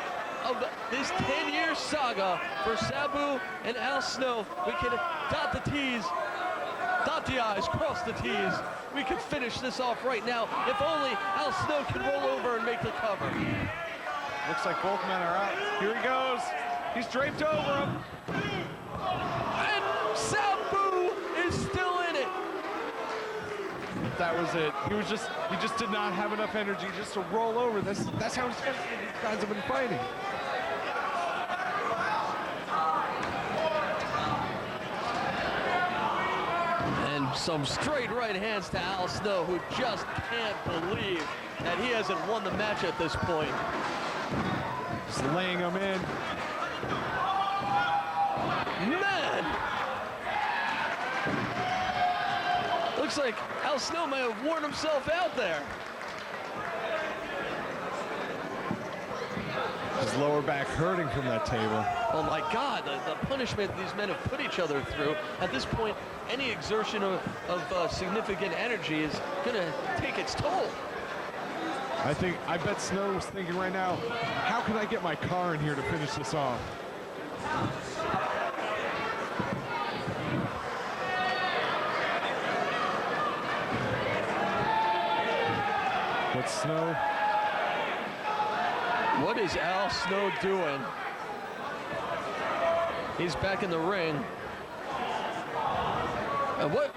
of this 10-year saga for Sabu and Al Snow. We can dot the T's, dot the I's, cross the T's. We can finish this off right now. If only Al Snow can roll over and make the cover. Looks like both men are out. Here he goes. He's draped over him. And Sabu is still in it. That was it. He just did not have enough energy just to roll over. That's how these guys have been fighting. And some straight right hands to Al Snow, who just can't believe that he hasn't won the match at this point. Just laying him in. Man! Looks like Al Snow may have worn himself out there. His lower back hurting from that table. Oh my God, the punishment these men have put each other through. At this point, any exertion of significant energy is gonna take its toll. I bet Snow was thinking right now, how can I get my car in here to finish this off? But Snow. What is Al Snow doing? He's back in the ring. And what?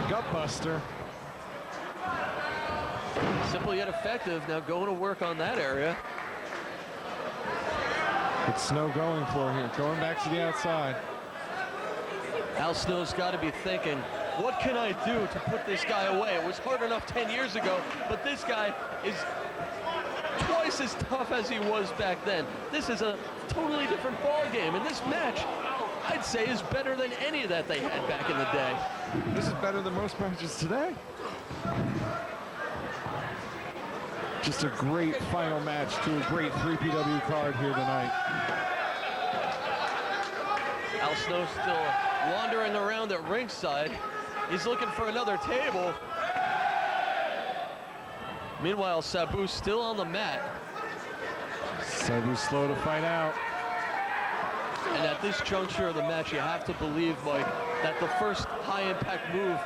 Gutbuster. Simple yet effective. Now going to work on that area. What's Snow going for here? Going back to the outside. Al Snow's got to be thinking, what can I do to put this guy away? It was hard enough 10 years ago, but this guy is twice just as tough as he was back then. This is a totally different ball game, and this match, I'd say, is better than any that they had back in the day. This is better than most matches today. Just a great final match to a great 3PW card here tonight. Al Snow still wandering around at ringside. He's looking for another table. Meanwhile, Sabu's still on the mat. Sabu's slow to find out. And at this juncture of the match, you have to believe, Mike, that the first high-impact move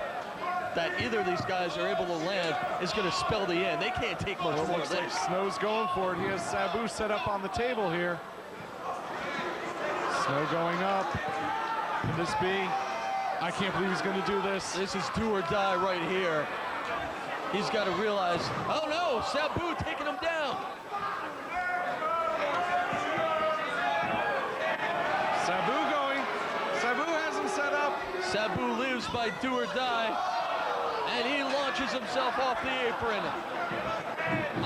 that either of these guys are able to land is going to spell the end. They can't take much more of this. Snow's going for it. He has Sabu set up on the table here. Snow going up. Can this be? I can't believe he's going to do this. This is do or die right here. He's got to realize, oh no, Sabu taking him down. Sabu going. Sabu has him set up. Sabu lives by do or die, and he launches himself off the apron.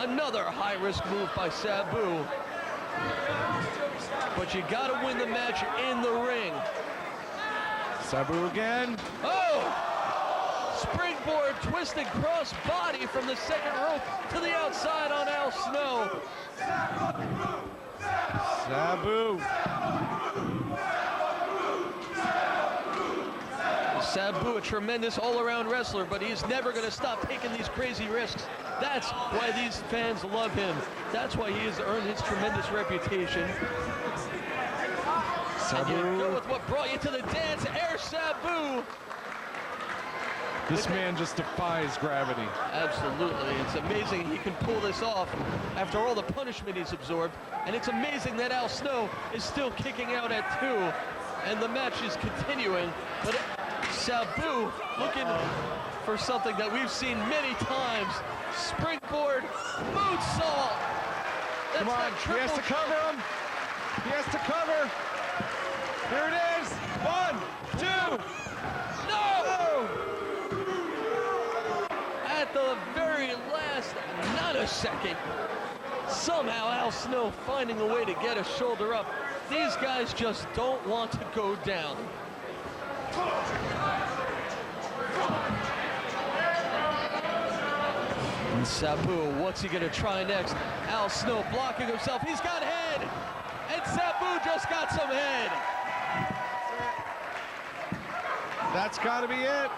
Another high-risk move by Sabu. But you got to win the match in the ring. Sabu again. Oh! Springboard twisted cross body from the second rope to the outside on Al Snow. Sabu. Sabu, a tremendous all-around wrestler, but he's never going to stop taking these crazy risks. That's why these fans love him. That's why he has earned his tremendous reputation. Sabu. And you go with what brought you to the dance, Air Sabu. This man just defies gravity. Absolutely. It's amazing he can pull this off after all the punishment he's absorbed. And it's amazing that Al Snow is still kicking out at 2, and the match is continuing. But Sabu looking for something that we've seen many times. Springboard moonsault. Come on, he has to cover him. He has to cover. Here it is. 1, 2. No! At the very last nanosecond, somehow Al Snow finding a way to get a shoulder up. These guys just don't want to go down. And Sabu, what's he gonna try next? Al Snow blocking himself. He's got head, and Sabu just got some head. That's got to be it.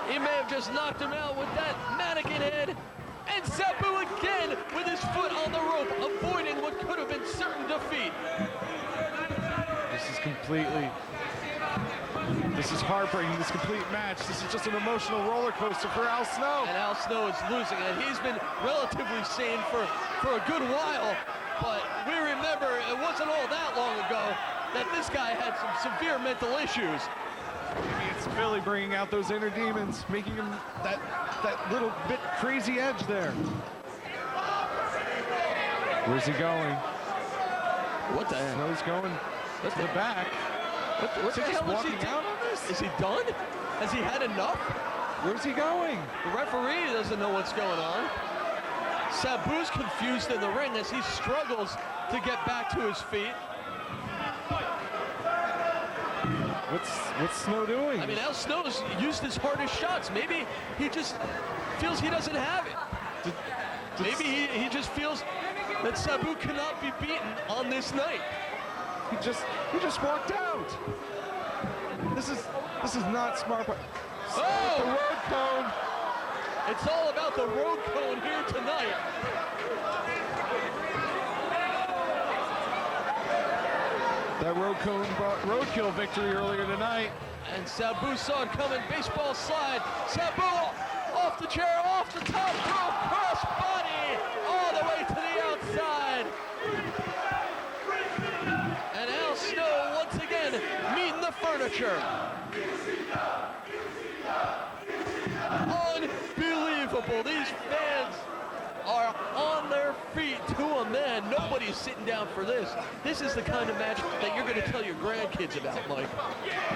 He may have just knocked him out with that mannequin head. And Sabu again with his foot on the rope, avoiding what could have been certain defeat. This is heartbreaking, this complete match. This is just an emotional roller coaster for Al Snow. And Al Snow is losing, and he's been relatively sane for a good while. But we remember it wasn't all that long ago that this guy had some severe mental issues. Maybe it's Philly bringing out those inner demons, making him that little bit crazy edge there. Where's he going? What the hell? Snow's going to the back. What the hell is he walking out on this? Is he done? Has he had enough? Where's he going? The referee doesn't know what's going on. Sabu's confused in the ring as he struggles to get back to his feet. What's Snow doing? I mean, Al Snow's used his hardest shots. Maybe he just feels he doesn't have it. Maybe he just feels that Sabu cannot be beaten on this night. He just walked out. This is not smart. Oh! The road cone. It's all about the road cone here tonight. That road cone brought Roadkill victory earlier tonight. And Sabu saw it coming. Baseball slide. Sabu off the chair, off the top rope, cross body, all the way to the outside. And Al Snow once again meeting the furniture. Unbelievable. These fans are on their feet to a man. Nobody's sitting down for this. This is the kind of match that you're going to tell your grandkids about, Mike.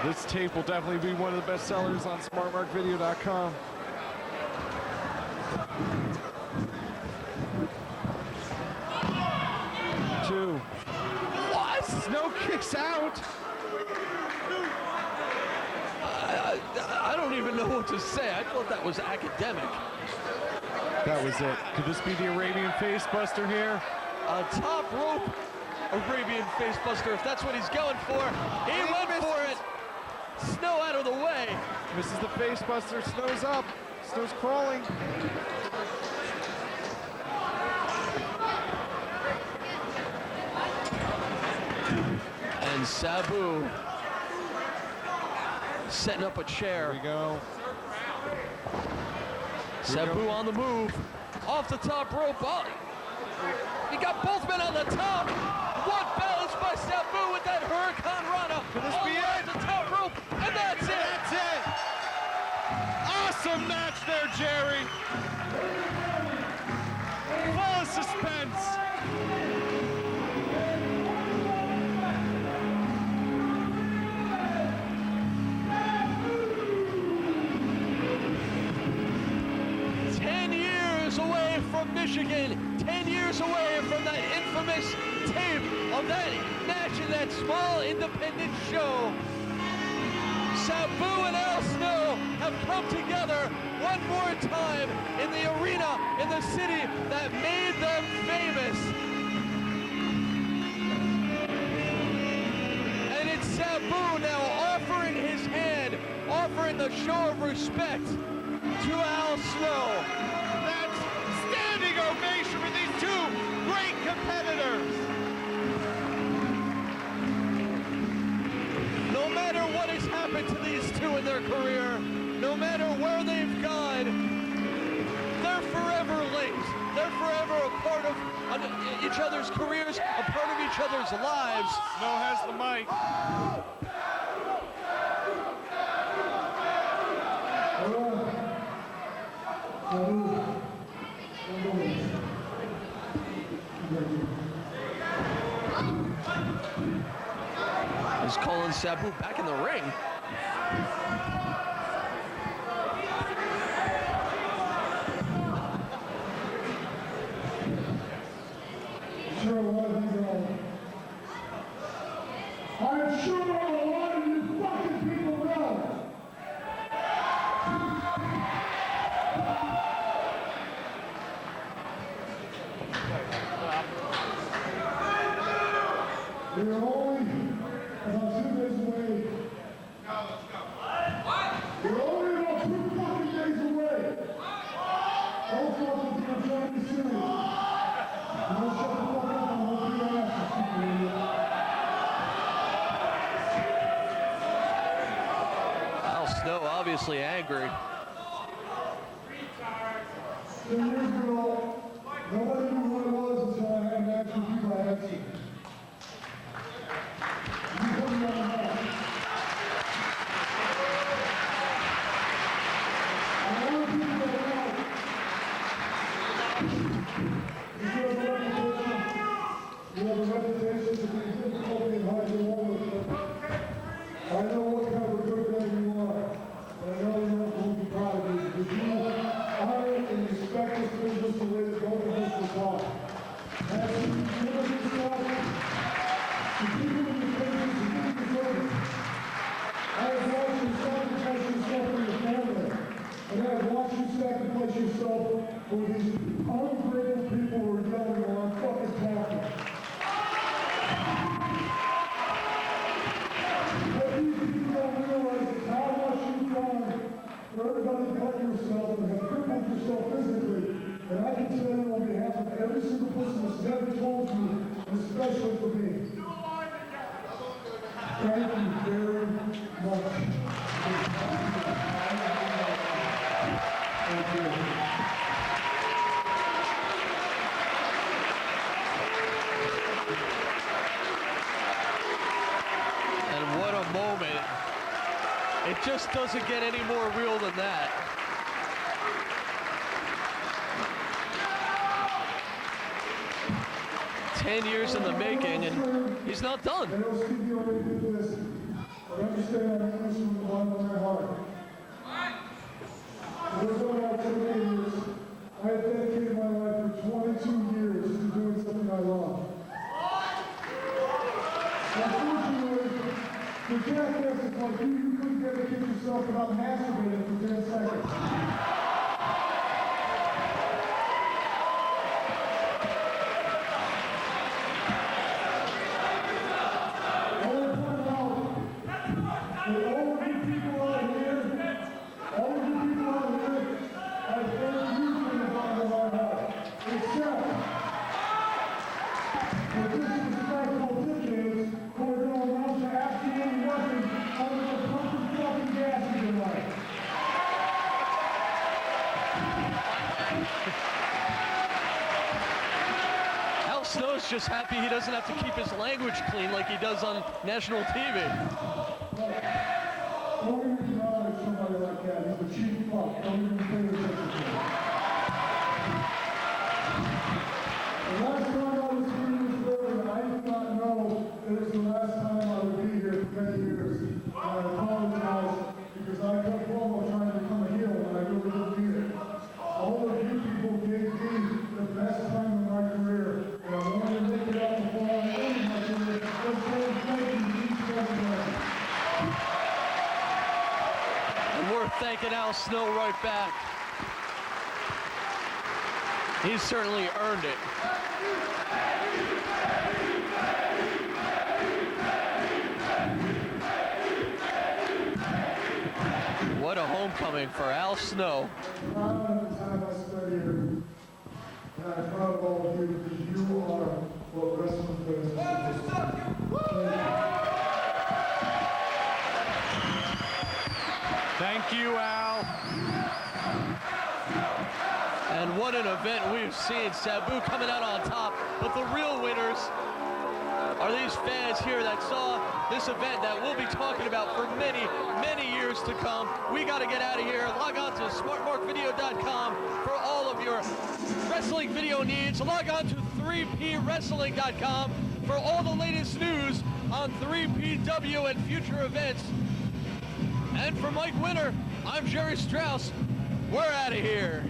This tape will definitely be one of the best sellers on smartmarkvideo.com. 2. What? Snow kicks out. I don't even know what to say. I thought that was academic. That was it. Could this be the Arabian Facebuster here? A top rope Arabian Facebuster, if that's what he's going for. He went for it. Snow out of the way. Misses the Facebuster. Snow's up. Snow's crawling. And Sabu setting up a chair. Here we go. Sabu on the move. Off the top rope. Oh, he got both men on the top. What balance by Sabu with that Hurricane Rana. Could this be Off it? the top rope. And that's it. That's it. Awesome match there, Jerry. Full of suspense. From Michigan, 10 years away from that infamous tape of that match in that small independent show. Sabu and Al Snow have come together one more time in the arena in the city that made them famous. And it's Sabu now offering his hand, offering the show of respect to Al Snow. Ovation for these two great competitors. No matter what has happened to these two in their career, no matter where they've gone, they're forever linked. They're forever a part of each other's careers, a part of each other's lives. Snow has the mic. Is calling Sabu back in the ring. Sure, a lot of you know. I'm sure a lot of you fucking people know. We're only about 2 days away. We're only about 2 fucking days away. All fucking things are trying to be serious. You don't shut the fuck up and hold your asses, you idiot. Al Snow obviously angry. 10 years ago, nobody knew what it was until I had an actual people I had seen. I know what kind of a good guy you are, but I know you're not going to be proud of me because you honor and respect this business the way that both of us were taught. As you give yourself to people in the business and you deserve it. I have watched you sacrifice yourself for your family, and I have watched you sacrifice yourself for these ungrateful people who are yelling while I'm fucking talking. Everybody cut yourself and have crippled yourself physically. And I can tell you on behalf of every single person that's ever told you, and especially for me. Thank you very much. Thank you. And what a moment. It just doesn't get any more real than that. "10 years in the making, and he's not done." I know Stevie already did this, but understand I mean this from the bottom of my heart. Those going out 10 years, I have dedicated my life for 22 years to doing something I love. jackass is like you couldn't dedicate yourself without masturbating for 10 seconds. Snow's just happy he doesn't have to keep his language clean like he does on national TV. Don't even acknowledge somebody like that. He's a cheap fuck. Don't even pay attention to him. The last time I was here in this building, I did not know it was the last time I would be here for many years. And I apologize because I come home trying to become a heel and I really didn't need it. All of you people gave me the best time in my career. And I wanted to make it out before I ended my career. Let's say thank you to each and every one. And we're thanking Al Snow right back. He's certainly earned it. What a homecoming for Al Snow. I'm proud of the time I spent here. And I'm proud of all of you because you are what wrestling is supposed to be. Thank you, Al. And what an event we've seen. Sabu coming out on top. But the real winners are these fans here that saw this event that we'll be talking about for many, many years to come. We got to get out of here. Log on to smartmarkvideo.com for all of your wrestling video needs. Log on to 3pwrestling.com for all the latest news on 3PW and future events. And for Mike Winter, I'm Jerry Strauss. We're out of here.